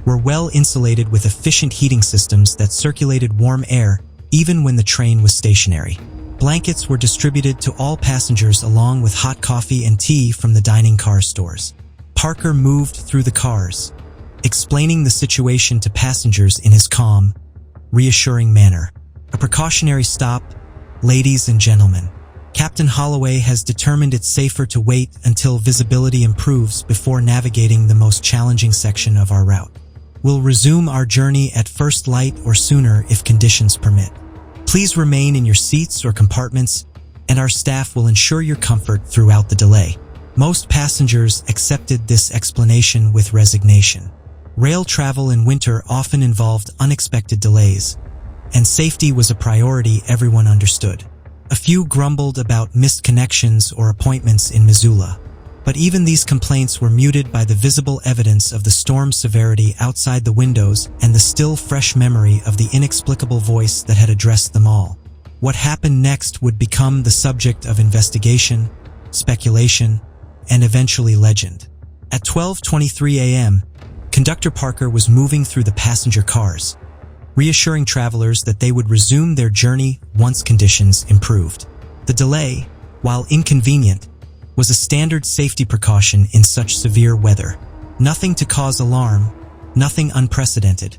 were well insulated with efficient heating systems that circulated warm air even when the train was stationary. Blankets were distributed to all passengers along with hot coffee and tea from the dining car stores. Parker moved through the cars, explaining the situation to passengers in his calm, reassuring manner. A precautionary stop, ladies and gentlemen. Captain Holloway has determined it's safer to wait until visibility improves before navigating the most challenging section of our route. We'll resume our journey at first light or sooner if conditions permit. Please remain in your seats or compartments, and our staff will ensure your comfort throughout the delay. Most passengers accepted this explanation with resignation. Rail travel in winter often involved unexpected delays, and safety was a priority everyone understood. A few grumbled about missed connections or appointments in Missoula, but even these complaints were muted by the visible evidence of the storm's severity outside the windows and the still fresh memory of the inexplicable voice that had addressed them all. What happened next would become the subject of investigation, speculation, and eventually legend. At 12:23 a.m., Conductor Parker was moving through the passenger cars, reassuring travelers that they would resume their journey once conditions improved. The delay, while inconvenient, was a standard safety precaution in such severe weather. Nothing to cause alarm, nothing unprecedented,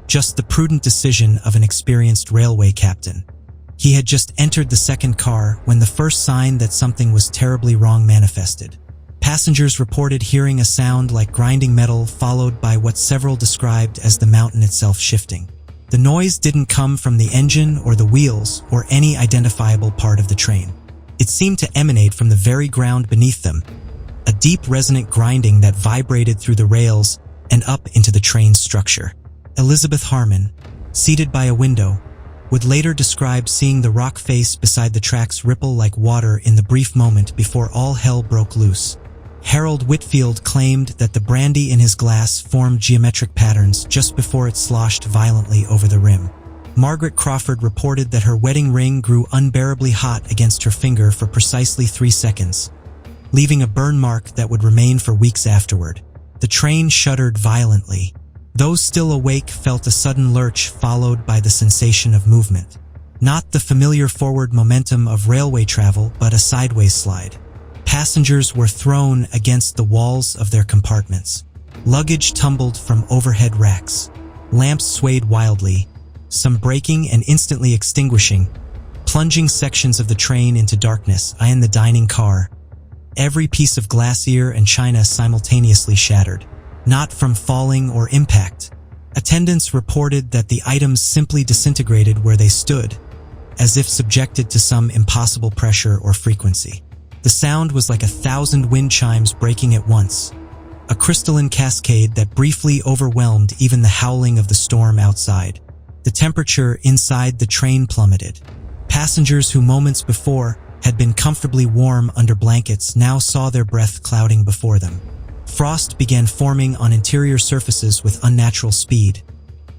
just the prudent decision of an experienced railway captain. He had just entered the second car when the first sign that something was terribly wrong manifested. Passengers reported hearing a sound like grinding metal followed by what several described as the mountain itself shifting. The noise didn't come from the engine or the wheels or any identifiable part of the train. It seemed to emanate from the very ground beneath them, a deep resonant grinding that vibrated through the rails and up into the train's structure. Elizabeth Harmon, seated by a window, would later describe seeing the rock face beside the tracks ripple like water in the brief moment before all hell broke loose. Harold Whitfield claimed that the brandy in his glass formed geometric patterns just before it sloshed violently over the rim. Margaret Crawford reported that her wedding ring grew unbearably hot against her finger for precisely 3 seconds, leaving a burn mark that would remain for weeks afterward. The train shuddered violently. Those still awake felt a sudden lurch followed by the sensation of movement. Not the familiar forward momentum of railway travel, but a sideways slide. Passengers were thrown against the walls of their compartments. Luggage tumbled from overhead racks. Lamps swayed wildly, some breaking and instantly extinguishing, plunging sections of the train into darkness. In the dining car, every piece of glassware and china simultaneously shattered, not from falling or impact. Attendants reported that the items simply disintegrated where they stood, as if subjected to some impossible pressure or frequency. The sound was like 1,000 wind chimes breaking at once, a crystalline cascade that briefly overwhelmed even the howling of the storm outside. The temperature inside the train plummeted. Passengers who moments before had been comfortably warm under blankets now saw their breath clouding before them. Frost began forming on interior surfaces with unnatural speed,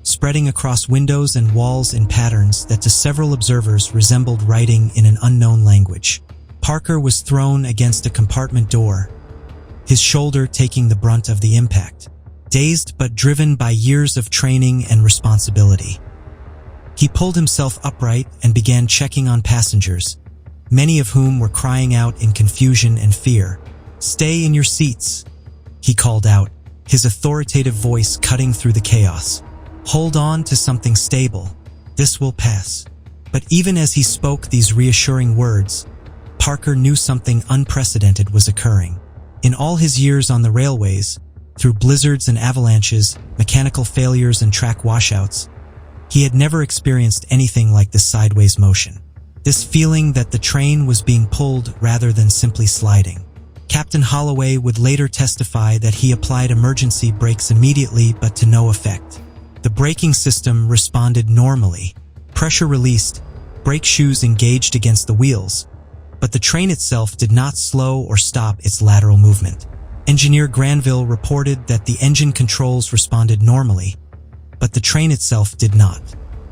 spreading across windows and walls in patterns that to several observers resembled writing in an unknown language. Parker was thrown against a compartment door, his shoulder taking the brunt of the impact. Dazed but driven by years of training and responsibility, he pulled himself upright and began checking on passengers, many of whom were crying out in confusion and fear. "Stay in your seats," he called out, his authoritative voice cutting through the chaos. "Hold on to something stable. This will pass." But even as he spoke these reassuring words, Parker knew something unprecedented was occurring. In all his years on the railways, through blizzards and avalanches, mechanical failures and track washouts, he had never experienced anything like this sideways motion. This feeling that the train was being pulled rather than simply sliding. Captain Holloway would later testify that he applied emergency brakes immediately but to no effect. The braking system responded normally. Pressure released, brake shoes engaged against the wheels, but the train itself did not slow or stop its lateral movement. Engineer Granville reported that the engine controls responded normally, but the train itself did not.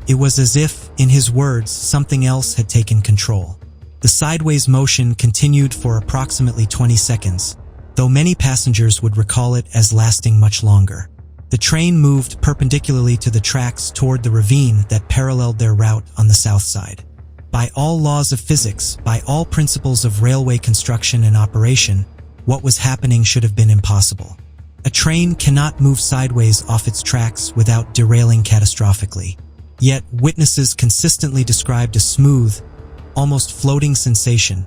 It was as if, in his words, something else had taken control. The sideways motion continued for approximately 20 seconds, though many passengers would recall it as lasting much longer. The train moved perpendicularly to the tracks toward the ravine that paralleled their route on the south side. By all laws of physics, by all principles of railway construction and operation, what was happening should have been impossible. A train cannot move sideways off its tracks without derailing catastrophically. Yet, witnesses consistently described a smooth, almost floating sensation,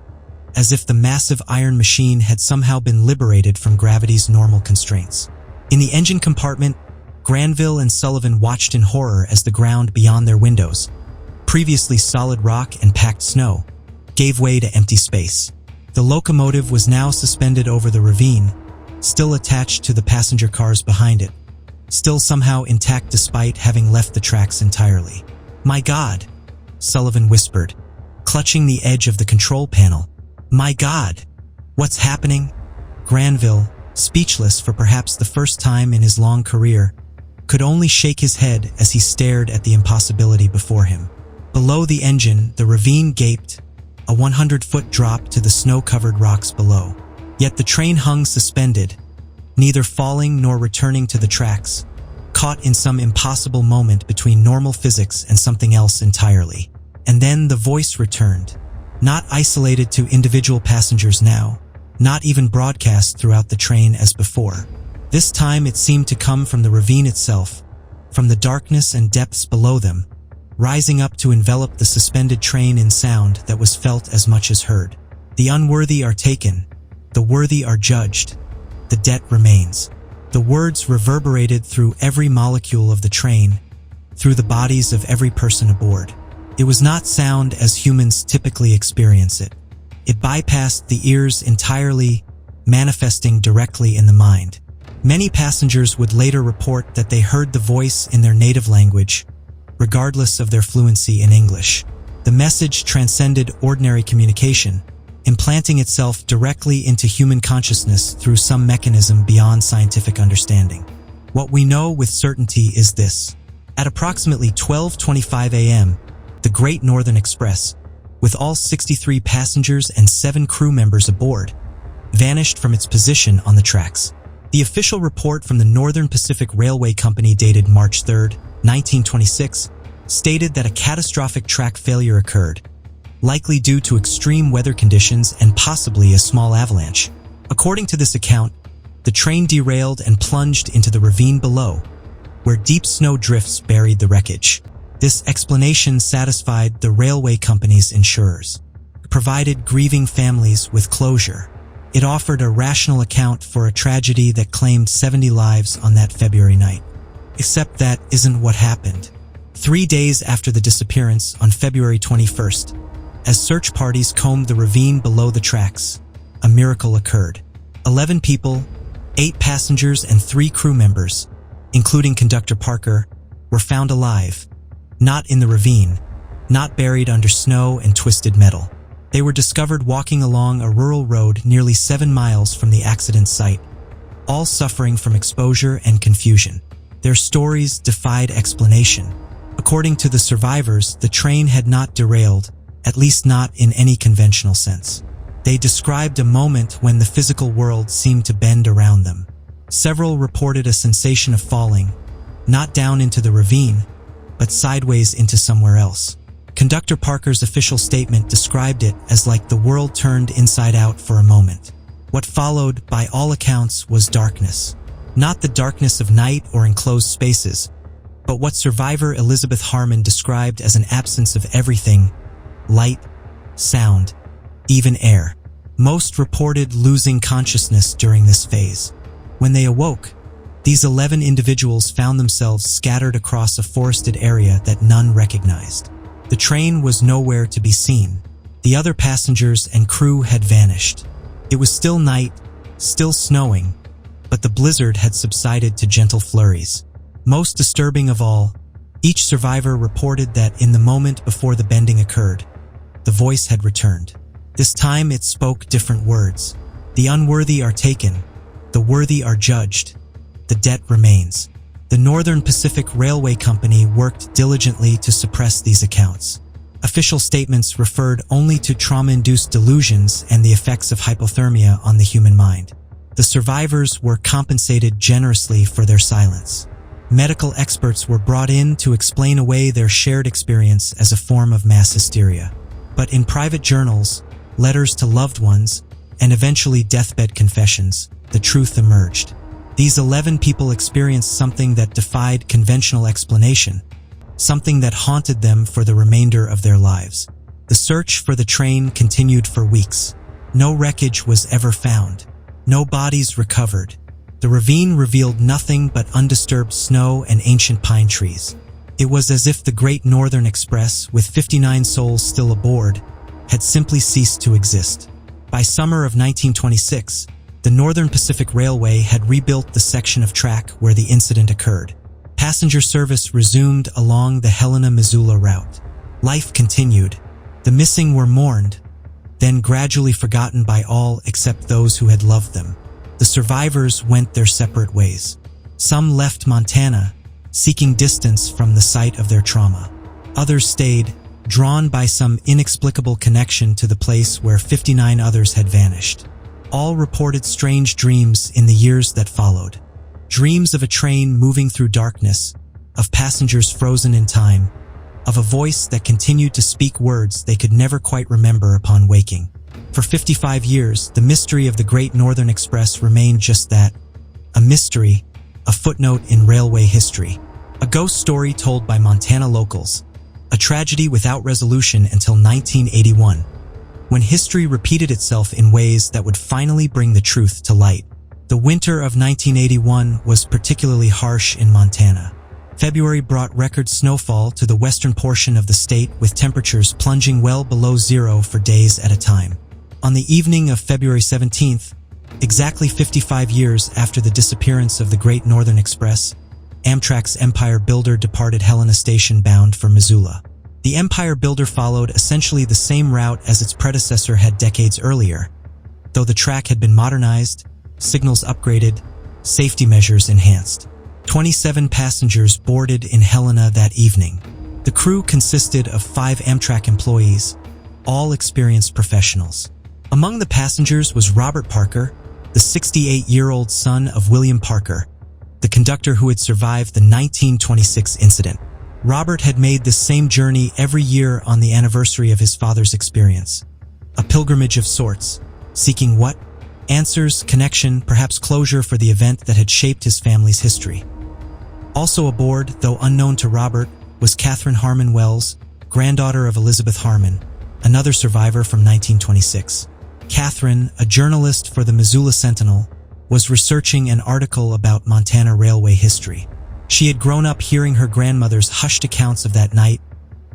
as if the massive iron machine had somehow been liberated from gravity's normal constraints. In the engine compartment, Granville and Sullivan watched in horror as the ground beyond their windows, previously solid rock and packed snow, gave way to empty space. The locomotive was now suspended over the ravine, still attached to the passenger cars behind it, still somehow intact despite having left the tracks entirely. "My God," Sullivan whispered, clutching the edge of the control panel. "My God, what's happening?" Granville, speechless for perhaps the first time in his long career, could only shake his head as he stared at the impossibility before him. Below the engine, the ravine gaped, a 100-foot drop to the snow-covered rocks below. Yet the train hung suspended, neither falling nor returning to the tracks, caught in some impossible moment between normal physics and something else entirely. And then the voice returned, not isolated to individual passengers now, not even broadcast throughout the train as before. This time it seemed to come from the ravine itself, from the darkness and depths below them, rising up to envelop the suspended train in sound that was felt as much as heard. "The unworthy are taken, the worthy are judged, the debt remains." The words reverberated through every molecule of the train, through the bodies of every person aboard. It was not sound as humans typically experience it. It bypassed the ears entirely, manifesting directly in the mind. Many passengers would later report that they heard the voice in their native language, regardless of their fluency in English. The message transcended ordinary communication, implanting itself directly into human consciousness through some mechanism beyond scientific understanding. What we know with certainty is this. At approximately 12:25 a.m., the Great Northern Express, with all 63 passengers and 7 crew members aboard, vanished from its position on the tracks. The official report from the Northern Pacific Railway Company dated March 3, 1926, stated that a catastrophic track failure occurred, likely due to extreme weather conditions and possibly a small avalanche. According to this account, the train derailed and plunged into the ravine below, where deep snow drifts buried the wreckage. This explanation satisfied the railway company's insurers, provided grieving families with closure. It offered a rational account for a tragedy that claimed 70 lives on that February night. Except that isn't what happened. 3 days after the disappearance, on February 21st, as search parties combed the ravine below the tracks, a miracle occurred. 11 people, 8 passengers and 3 crew members, including conductor Parker, were found alive, not in the ravine, not buried under snow and twisted metal. They were discovered walking along a rural road nearly 7 miles from the accident site, all suffering from exposure and confusion. Their stories defied explanation. According to the survivors, the train had not derailed, at least not in any conventional sense. They described a moment when the physical world seemed to bend around them. Several reported a sensation of falling, not down into the ravine, but sideways into somewhere else. Conductor Parker's official statement described it as like the world turned inside out for a moment. What followed, by all accounts, was darkness. Not the darkness of night or enclosed spaces, but what survivor Elizabeth Harmon described as an absence of everything: light, sound, even air. Most reported losing consciousness during this phase. When they awoke, these 11 individuals found themselves scattered across a forested area that none recognized. The train was nowhere to be seen. The other passengers and crew had vanished. It was still night, still snowing, but the blizzard had subsided to gentle flurries. Most disturbing of all, each survivor reported that in the moment before the bending occurred, the voice had returned. This time it spoke different words. "The unworthy are taken, the worthy are judged, the debt remains." The Northern Pacific Railway Company worked diligently to suppress these accounts. Official statements referred only to trauma-induced delusions and the effects of hypothermia on the human mind. The survivors were compensated generously for their silence. Medical experts were brought in to explain away their shared experience as a form of mass hysteria. But in private journals, letters to loved ones, and eventually deathbed confessions, the truth emerged. These 11 people experienced something that defied conventional explanation, something that haunted them for the remainder of their lives. The search for the train continued for weeks. No wreckage was ever found. No bodies recovered. The ravine revealed nothing but undisturbed snow and ancient pine trees. It was as if the Great Northern Express, with 59 souls still aboard, had simply ceased to exist. By summer of 1926, the Northern Pacific Railway had rebuilt the section of track where the incident occurred. Passenger service resumed along the Helena-Missoula route. Life continued. The missing were mourned, then gradually forgotten by all except those who had loved them. The survivors went their separate ways. Some left Montana, seeking distance from the site of their trauma. Others stayed, drawn by some inexplicable connection to the place where 59 others had vanished. All reported strange dreams in the years that followed. Dreams of a train moving through darkness, of passengers frozen in time, of a voice that continued to speak words they could never quite remember upon waking. For 55 years, the mystery of the Great Northern Express remained just that, a mystery, a footnote in railway history, a ghost story told by Montana locals, a tragedy without resolution until 1981, when history repeated itself in ways that would finally bring the truth to light. The winter of 1981 was particularly harsh in Montana. February brought record snowfall to the western portion of the state, with temperatures plunging well below zero for days at a time. On the evening of February 17th, exactly 55 years after the disappearance of the Great Northern Express, Amtrak's Empire Builder departed Helena Station bound for Missoula. The Empire Builder followed essentially the same route as its predecessor had decades earlier, though the track had been modernized, signals upgraded, safety measures enhanced. 27 passengers boarded in Helena that evening. The crew consisted of 5 Amtrak employees, all experienced professionals. Among the passengers was Robert Parker, the 68-year-old son of William Parker, the conductor who had survived the 1926 incident. Robert had made this same journey every year on the anniversary of his father's experience. A pilgrimage of sorts, seeking what? Answers, connection, perhaps closure for the event that had shaped his family's history. Also aboard, though unknown to Robert, was Catherine Harmon Wells, granddaughter of Elizabeth Harmon, another survivor from 1926. Catherine, a journalist for the Missoula Sentinel, was researching an article about Montana railway history. She had grown up hearing her grandmother's hushed accounts of that night,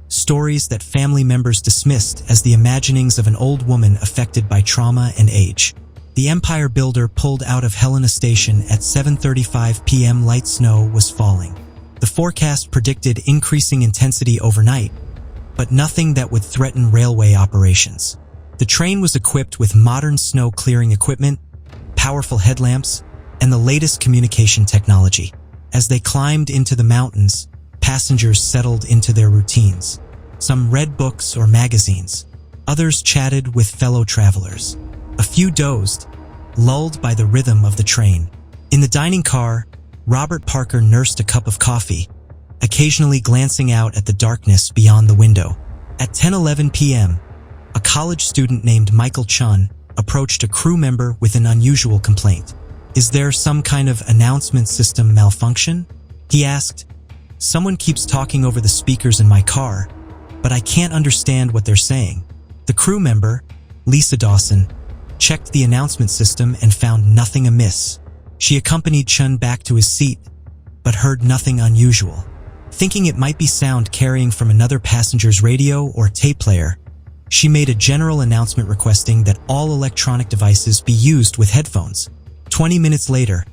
stories that family members dismissed as the imaginings of an old woman affected by trauma and age. The Empire Builder pulled out of Helena Station at 7:35 p.m. Light snow was falling. The forecast predicted increasing intensity overnight, but nothing that would threaten railway operations. The train was equipped with modern snow-clearing equipment, powerful headlamps, and the latest communication technology. As they climbed into the mountains, passengers settled into their routines. Some read books or magazines. Others chatted with fellow travelers. A few dozed, lulled by the rhythm of the train. In the dining car, Robert Parker nursed a cup of coffee, occasionally glancing out at the darkness beyond the window. At 10:11 p.m., a college student named Michael Chun approached a crew member with an unusual complaint. "Is there some kind of announcement system malfunction?" he asked. "Someone keeps talking over the speakers in my car, but I can't understand what they're saying." The crew member, Lisa Dawson, checked the announcement system and found nothing amiss. She accompanied Chun back to his seat, but heard nothing unusual. Thinking it might be sound carrying from another passenger's radio or tape player, she made a general announcement requesting that all electronic devices be used with headphones. 20 minutes later,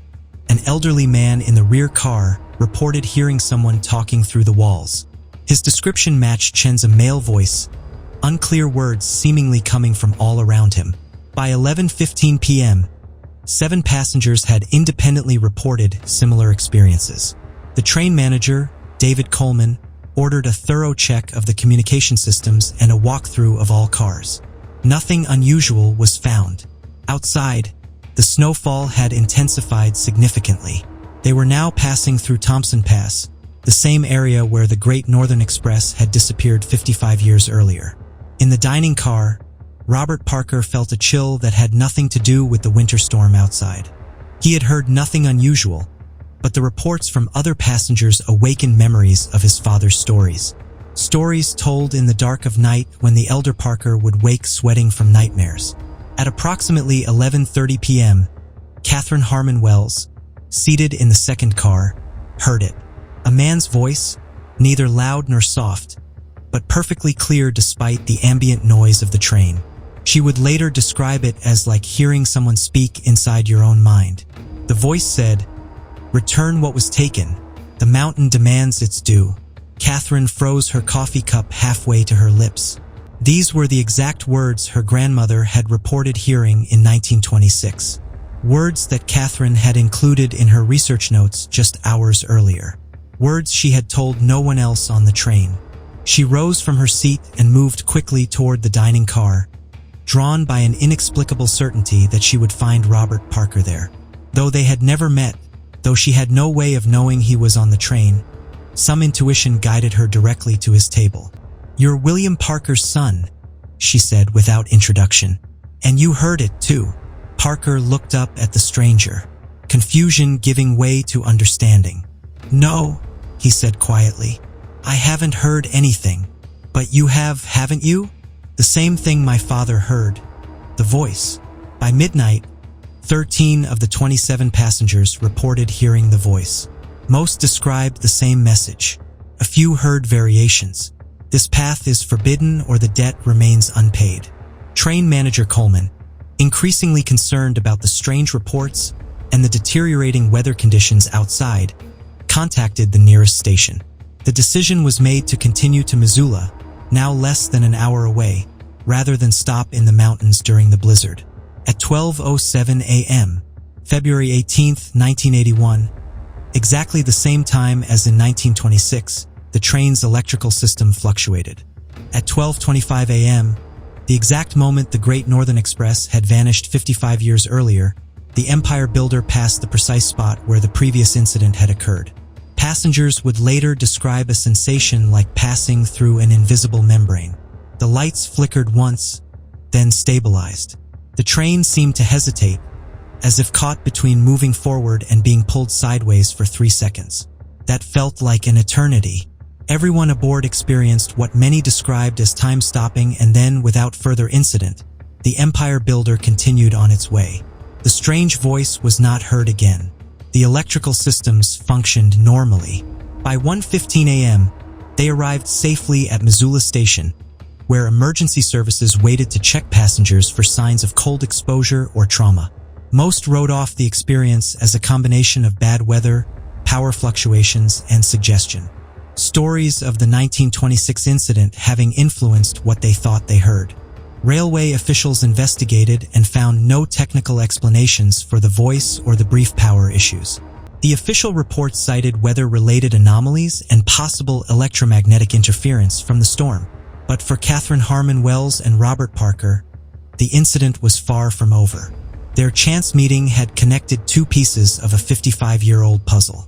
an elderly man in the rear car reported hearing someone talking through the walls. His description matched Chen's male voice, unclear words seemingly coming from all around him. By 11:15 p.m., 7 passengers had independently reported similar experiences. The train manager, David Coleman, ordered a thorough check of the communication systems and a walkthrough of all cars. Nothing unusual was found. Outside, the snowfall had intensified significantly. They were now passing through Thompson Pass, the same area where the Great Northern Express had disappeared 55 years earlier. In the dining car, Robert Parker felt a chill that had nothing to do with the winter storm outside. He had heard nothing unusual, but the reports from other passengers awakened memories of his father's stories. Stories told in the dark of night when the elder Parker would wake sweating from nightmares. At approximately 11:30 p.m., Catherine Harmon Wells, seated in the second car, heard it. A man's voice, neither loud nor soft, but perfectly clear despite the ambient noise of the train. She would later describe it as like hearing someone speak inside your own mind. The voice said, "Return what was taken. The mountain demands its due." Catherine froze her coffee cup halfway to her lips. These were the exact words her grandmother had reported hearing in 1926. Words that Catherine had included in her research notes just hours earlier. Words she had told no one else on the train. She rose from her seat and moved quickly toward the dining car, drawn by an inexplicable certainty that she would find Robert Parker there. Though they had never met, though she had no way of knowing he was on the train, some intuition guided her directly to his table. "You're William Parker's son," she said without introduction. "And you heard it too." Parker looked up at the stranger, confusion giving way to understanding. "No," he said quietly. "I haven't heard anything. But you have, haven't you?" "The same thing my father heard." The voice. By midnight, 13 of the 27 passengers reported hearing the voice. Most described the same message. A few heard variations. "This path is forbidden or the debt remains unpaid." Train manager Coleman, increasingly concerned about the strange reports and the deteriorating weather conditions outside, contacted the nearest station. The decision was made to continue to Missoula, now less than an hour away, rather than stop in the mountains during the blizzard. At 12:07 a.m., February 18, 1981, exactly the same time as in 1926, the train's electrical system fluctuated. At 12:25 a.m., the exact moment the Great Northern Express had vanished 55 years earlier, the Empire Builder passed the precise spot where the previous incident had occurred. Passengers would later describe a sensation like passing through an invisible membrane. The lights flickered once, then stabilized. The train seemed to hesitate, as if caught between moving forward and being pulled sideways for 3 seconds. That felt like an eternity. Everyone aboard experienced what many described as time stopping, and then, without further incident, the Empire Builder continued on its way. The strange voice was not heard again. The electrical systems functioned normally. By 1:15 a.m., they arrived safely at Missoula Station, where emergency services waited to check passengers for signs of cold exposure or trauma. Most wrote off the experience as a combination of bad weather, power fluctuations, and suggestion. Stories of the 1926 incident having influenced what they thought they heard. Railway officials investigated and found no technical explanations for the voice or the brief power issues. The official report cited weather-related anomalies and possible electromagnetic interference from the storm. But for Catherine Harmon Wells and Robert Parker, the incident was far from over. Their chance meeting had connected two pieces of a 55-year-old puzzle.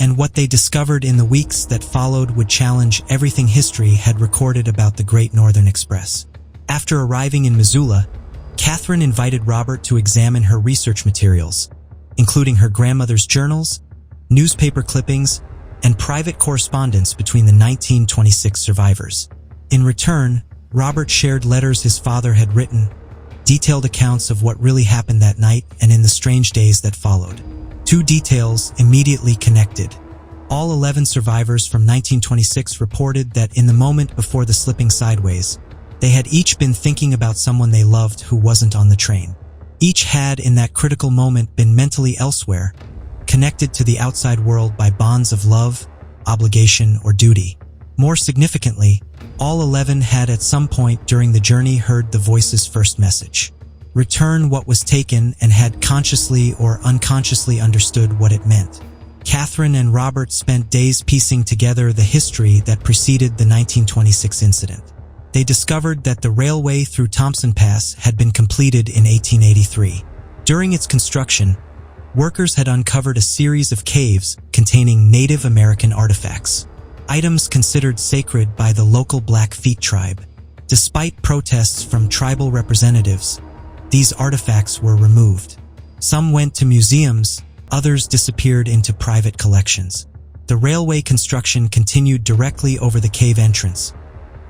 And what they discovered in the weeks that followed would challenge everything history had recorded about the Great Northern Express. After arriving in Missoula, Catherine invited Robert to examine her research materials, including her grandmother's journals, newspaper clippings, and private correspondence between the 1926 survivors. In return, Robert shared letters his father had written, detailed accounts of what really happened that night and in the strange days that followed. Two details immediately connected. All 11 survivors from 1926 reported that in the moment before the slipping sideways, they had each been thinking about someone they loved who wasn't on the train. Each had, in that critical moment, been mentally elsewhere, connected to the outside world by bonds of love, obligation, or duty. More significantly, all 11 had at some point during the journey heard the voice's first message. Return what was taken, and had consciously or unconsciously understood what it meant. Catherine and Robert spent days piecing together the history that preceded the 1926 incident. They discovered that the railway through Thompson Pass had been completed in 1883. During its construction, workers had uncovered a series of caves containing Native American artifacts, items considered sacred by the local Blackfeet tribe. Despite protests from tribal representatives, these artifacts were removed. Some went to museums, others disappeared into private collections. The railway construction continued directly over the cave entrance,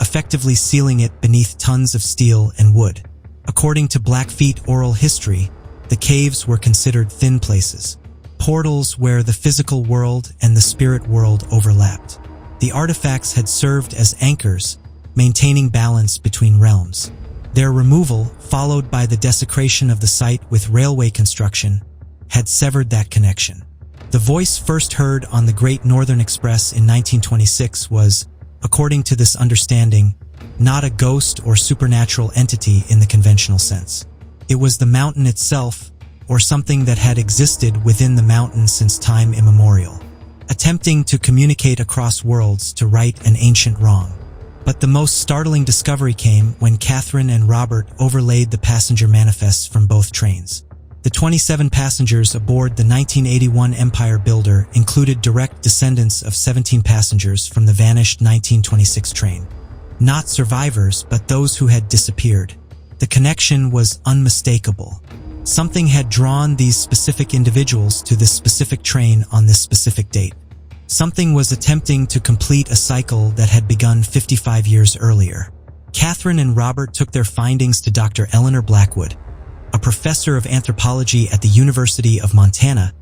effectively sealing it beneath tons of steel and wood. According to Blackfeet oral history, the caves were considered thin places, portals where the physical world and the spirit world overlapped. The artifacts had served as anchors, maintaining balance between realms. Their removal, followed by the desecration of the site with railway construction, had severed that connection. The voice first heard on the Great Northern Express in 1926 was, according to this understanding, not a ghost or supernatural entity in the conventional sense. It was the mountain itself, or something that had existed within the mountain since time immemorial, attempting to communicate across worlds to right an ancient wrong. But the most startling discovery came when Catherine and Robert overlaid the passenger manifests from both trains. The 27 passengers aboard the 1981 Empire Builder included direct descendants of 17 passengers from the vanished 1926 train. Not survivors, but those who had disappeared. The connection was unmistakable. Something had drawn these specific individuals to this specific train on this specific date. Something was attempting to complete a cycle that had begun 55 years earlier. Catherine and Robert took their findings to Dr. Eleanor Blackwood, a professor of anthropology at the University of Montana,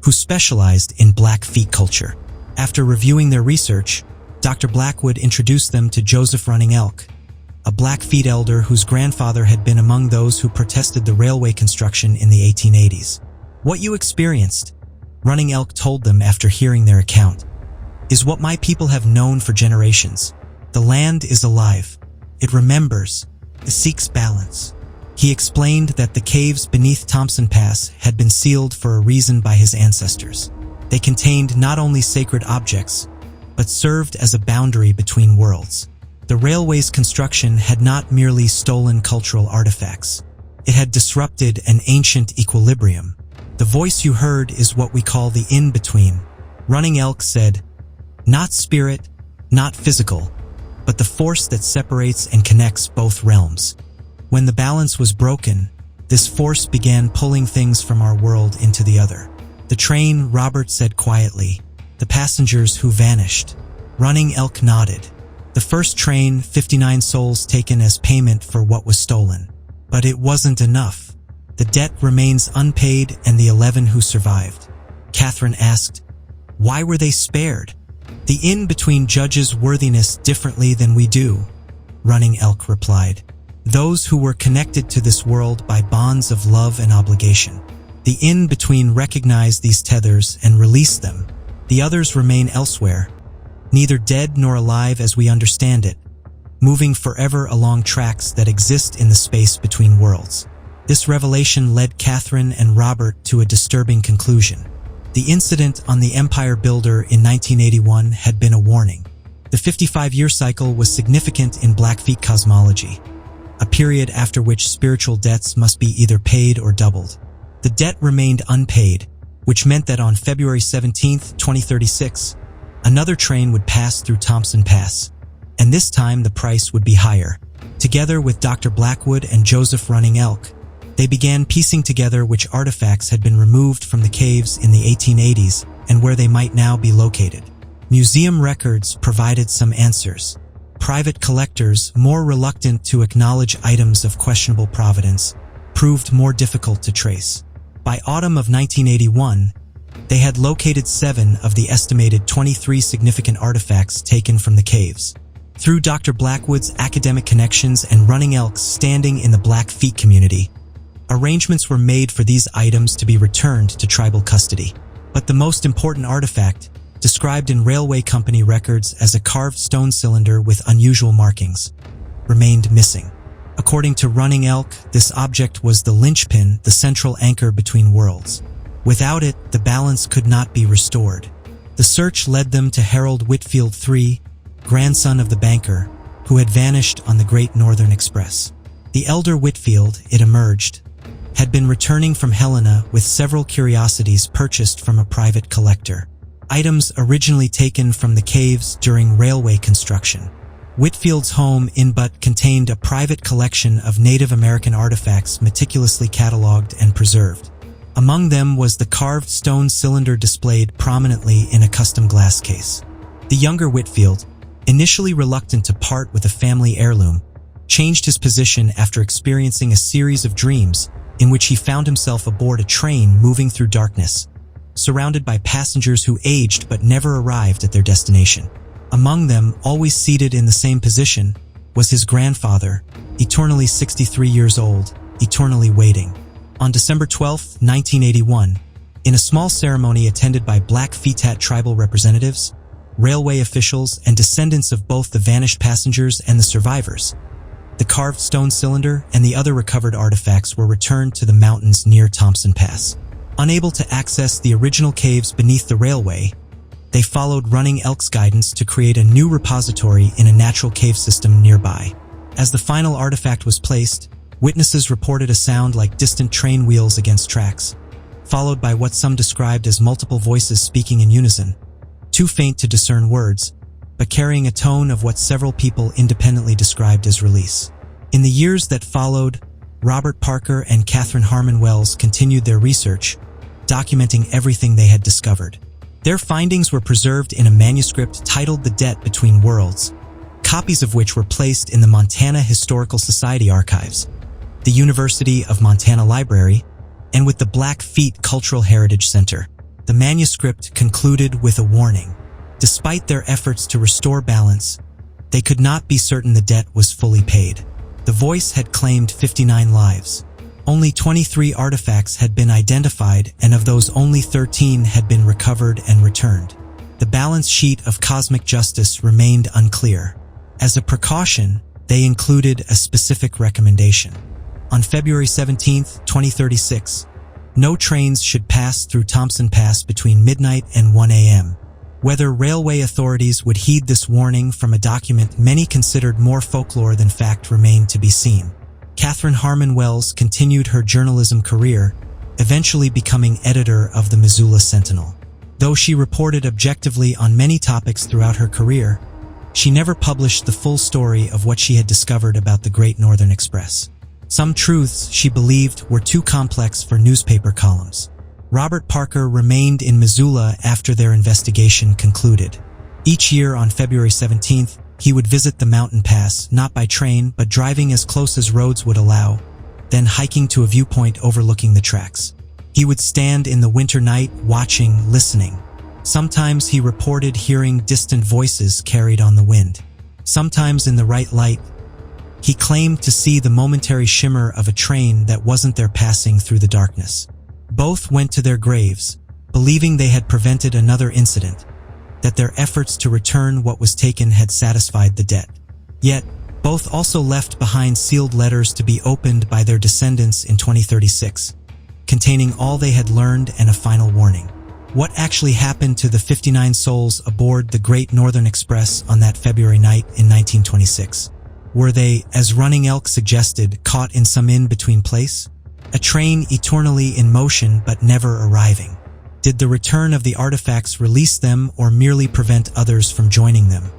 who specialized in Blackfeet culture. After reviewing their research, Dr. Blackwood introduced them to Joseph Running Elk, a Blackfeet elder whose grandfather had been among those who protested the railway construction in the 1880s. "What you experienced," Running Elk told them after hearing their account, "is what my people have known for generations. The land is alive. It remembers. It seeks balance." He explained that the caves beneath Thompson Pass had been sealed for a reason by his ancestors. They contained not only sacred objects, but served as a boundary between worlds. The railway's construction had not merely stolen cultural artifacts. It had disrupted an ancient equilibrium. "The voice you heard is what we call the in-between," Running Elk said. "Not spirit, not physical, but the force that separates and connects both realms. When the balance was broken, this force began pulling things from our world into the other. The train," Robert said quietly. "The passengers who vanished." Running Elk nodded. "The first train, 59 souls taken as payment for what was stolen. But it wasn't enough. The debt remains unpaid and the 11 who survived." Catherine asked, "Why were they spared?" "The in-between judges worthiness differently than we do," Running Elk replied. "Those who were connected to this world by bonds of love and obligation. The in-between recognized these tethers and released them. The others remain elsewhere, neither dead nor alive as we understand it, moving forever along tracks that exist in the space between worlds." This revelation led Catherine and Robert to a disturbing conclusion. The incident on the Empire Builder in 1981 had been a warning. The 55-year cycle was significant in Blackfeet cosmology, a period after which spiritual debts must be either paid or doubled. The debt remained unpaid, which meant that on February 17, 2036, another train would pass through Thompson Pass, and this time the price would be higher. Together with Dr. Blackwood and Joseph Running Elk, they began piecing together which artifacts had been removed from the caves in the 1880s and where they might now be located. Museum records provided some answers. Private collectors, more reluctant to acknowledge items of questionable provenance, proved more difficult to trace. By autumn of 1981, they had located 7 of the estimated 23 significant artifacts taken from the caves. Through Dr. Blackwood's academic connections and Running Elk's standing in the Blackfeet community, arrangements were made for these items to be returned to tribal custody. But the most important artifact, described in railway company records as a carved stone cylinder with unusual markings, remained missing. According to Running Elk, this object was the linchpin, the central anchor between worlds. Without it, the balance could not be restored. The search led them to Harold Whitfield III, grandson of the banker, who had vanished on the Great Northern Express. The elder Whitfield, it emerged, had been returning from Helena with several curiosities purchased from a private collector, items originally taken from the caves during railway construction. Whitfield's home in Butte contained a private collection of Native American artifacts meticulously catalogued and preserved. Among them was the carved stone cylinder displayed prominently in a custom glass case. The younger Whitfield, initially reluctant to part with a family heirloom, changed his position after experiencing a series of dreams in which he found himself aboard a train moving through darkness, surrounded by passengers who aged but never arrived at their destination. Among them, always seated in the same position, was his grandfather, eternally 63 years old, eternally waiting. On December 12, 1981, in a small ceremony attended by Blackfeet tribal representatives, railway officials, and descendants of both the vanished passengers and the survivors, the carved stone cylinder and the other recovered artifacts were returned to the mountains near Thompson Pass. Unable to access the original caves beneath the railway, they followed Running Elk's guidance to create a new repository in a natural cave system nearby. As the final artifact was placed, witnesses reported a sound like distant train wheels against tracks, followed by what some described as multiple voices speaking in unison, too faint to discern words, but carrying a tone of what several people independently described as release. In the years that followed, Robert Parker and Catherine Harmon Wells continued their research, documenting everything they had discovered. Their findings were preserved in a manuscript titled The Debt Between Worlds, copies of which were placed in the Montana Historical Society archives, the University of Montana Library, and with the Blackfeet Cultural Heritage Center. The manuscript concluded with a warning. Despite their efforts to restore balance, they could not be certain the debt was fully paid. The voice had claimed 59 lives. Only 23 artifacts had been identified, and of those only 13 had been recovered and returned. The balance sheet of cosmic justice remained unclear. As a precaution, they included a specific recommendation. On February 17, 2036, no trains should pass through Thompson Pass between midnight and 1 a.m. Whether railway authorities would heed this warning from a document many considered more folklore than fact remained to be seen. Catherine Harmon Wells continued her journalism career, eventually becoming editor of the Missoula Sentinel. Though she reported objectively on many topics throughout her career, she never published the full story of what she had discovered about the Great Northern Express. Some truths, she believed, were too complex for newspaper columns. Robert Parker remained in Missoula after their investigation concluded. Each year on February 17th, he would visit the mountain pass, not by train, but driving as close as roads would allow, then hiking to a viewpoint overlooking the tracks. He would stand in the winter night, watching, listening. Sometimes he reported hearing distant voices carried on the wind. Sometimes in the right light, he claimed to see the momentary shimmer of a train that wasn't there passing through the darkness. Both went to their graves, believing they had prevented another incident, that their efforts to return what was taken had satisfied the debt. Yet, both also left behind sealed letters to be opened by their descendants in 2036, containing all they had learned and a final warning. What actually happened to the 59 souls aboard the Great Northern Express on that February night in 1926? Were they, as Running Elk suggested, caught in some in-between place? A train eternally in motion but never arriving? Did the return of the artifacts release them or merely prevent others from joining them?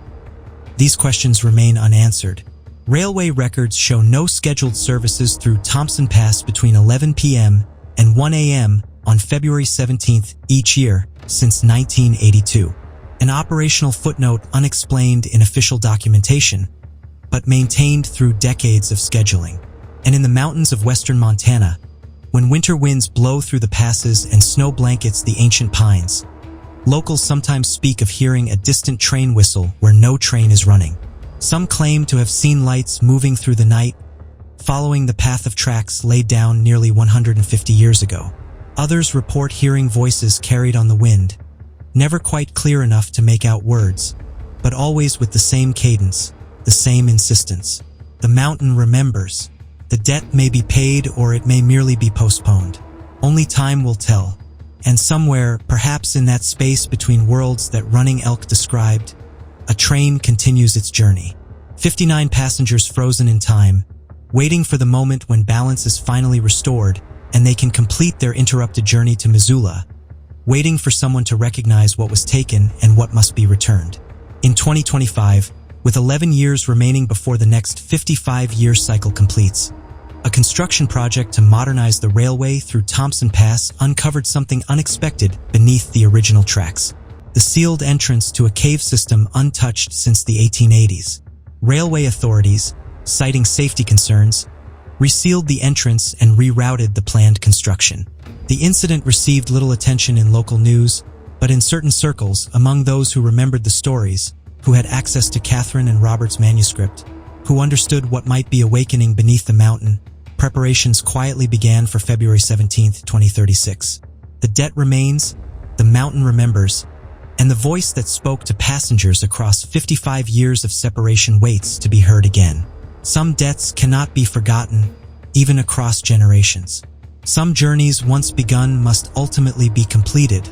These questions remain unanswered. Railway records show no scheduled services through Thompson Pass between 11 p.m. and 1 a.m. on February 17th each year since 1982. An operational footnote unexplained in official documentation, but maintained through decades of scheduling. And in the mountains of western Montana, when winter winds blow through the passes and snow blankets the ancient pines, locals sometimes speak of hearing a distant train whistle where no train is running. Some claim to have seen lights moving through the night, following the path of tracks laid down nearly 150 years ago. Others report hearing voices carried on the wind, never quite clear enough to make out words, but always with the same cadence, the same insistence. The mountain remembers. The debt may be paid or it may merely be postponed. Only time will tell. And somewhere, perhaps in that space between worlds that Running Elk described, a train continues its journey. 59 passengers frozen in time, waiting for the moment when balance is finally restored and they can complete their interrupted journey to Missoula, waiting for someone to recognize what was taken and what must be returned. In 2025, with 11 years remaining before the next 55-year cycle completes, a construction project to modernize the railway through Thompson Pass uncovered something unexpected beneath the original tracks. The sealed entrance to a cave system untouched since the 1880s. Railway authorities, citing safety concerns, resealed the entrance and rerouted the planned construction. The incident received little attention in local news, but in certain circles, among those who remembered the stories, who had access to Catherine and Robert's manuscript, who understood what might be awakening beneath the mountain, preparations quietly began for February 17, 2036. The debt remains, the mountain remembers, and the voice that spoke to passengers across 55 years of separation waits to be heard again. Some debts cannot be forgotten, even across generations. Some journeys once begun must ultimately be completed,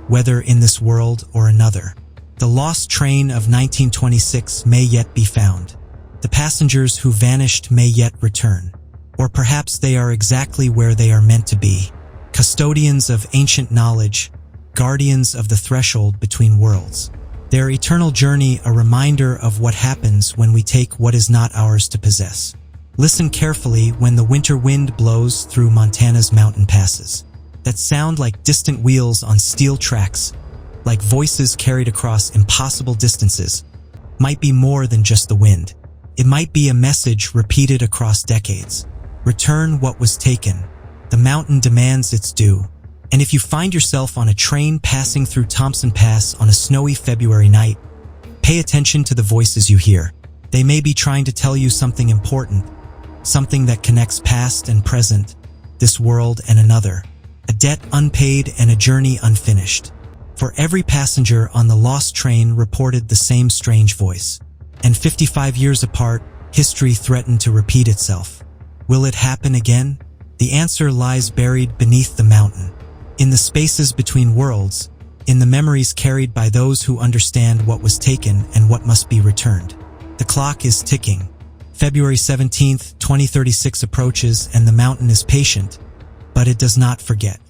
whether in this world or another. The lost train of 1926 may yet be found. The passengers who vanished may yet return. Or perhaps they are exactly where they are meant to be, custodians of ancient knowledge, guardians of the threshold between worlds. Their eternal journey a reminder of what happens when we take what is not ours to possess. Listen carefully when the winter wind blows through Montana's mountain passes. That sound like distant wheels on steel tracks, like voices carried across impossible distances, might be more than just the wind. It might be a message repeated across decades. Return what was taken. The mountain demands its due. And if you find yourself on a train passing through Thompson Pass on a snowy February night, pay attention to the voices you hear. They may be trying to tell you something important, something that connects past and present, this world and another, a debt unpaid and a journey unfinished. For every passenger on the lost train reported the same strange voice. And 55 years apart, history threatened to repeat itself. Will it happen again? The answer lies buried beneath the mountain, in the spaces between worlds, in the memories carried by those who understand what was taken and what must be returned. The clock is ticking. February 17th, 2036 approaches and the mountain is patient, but it does not forget.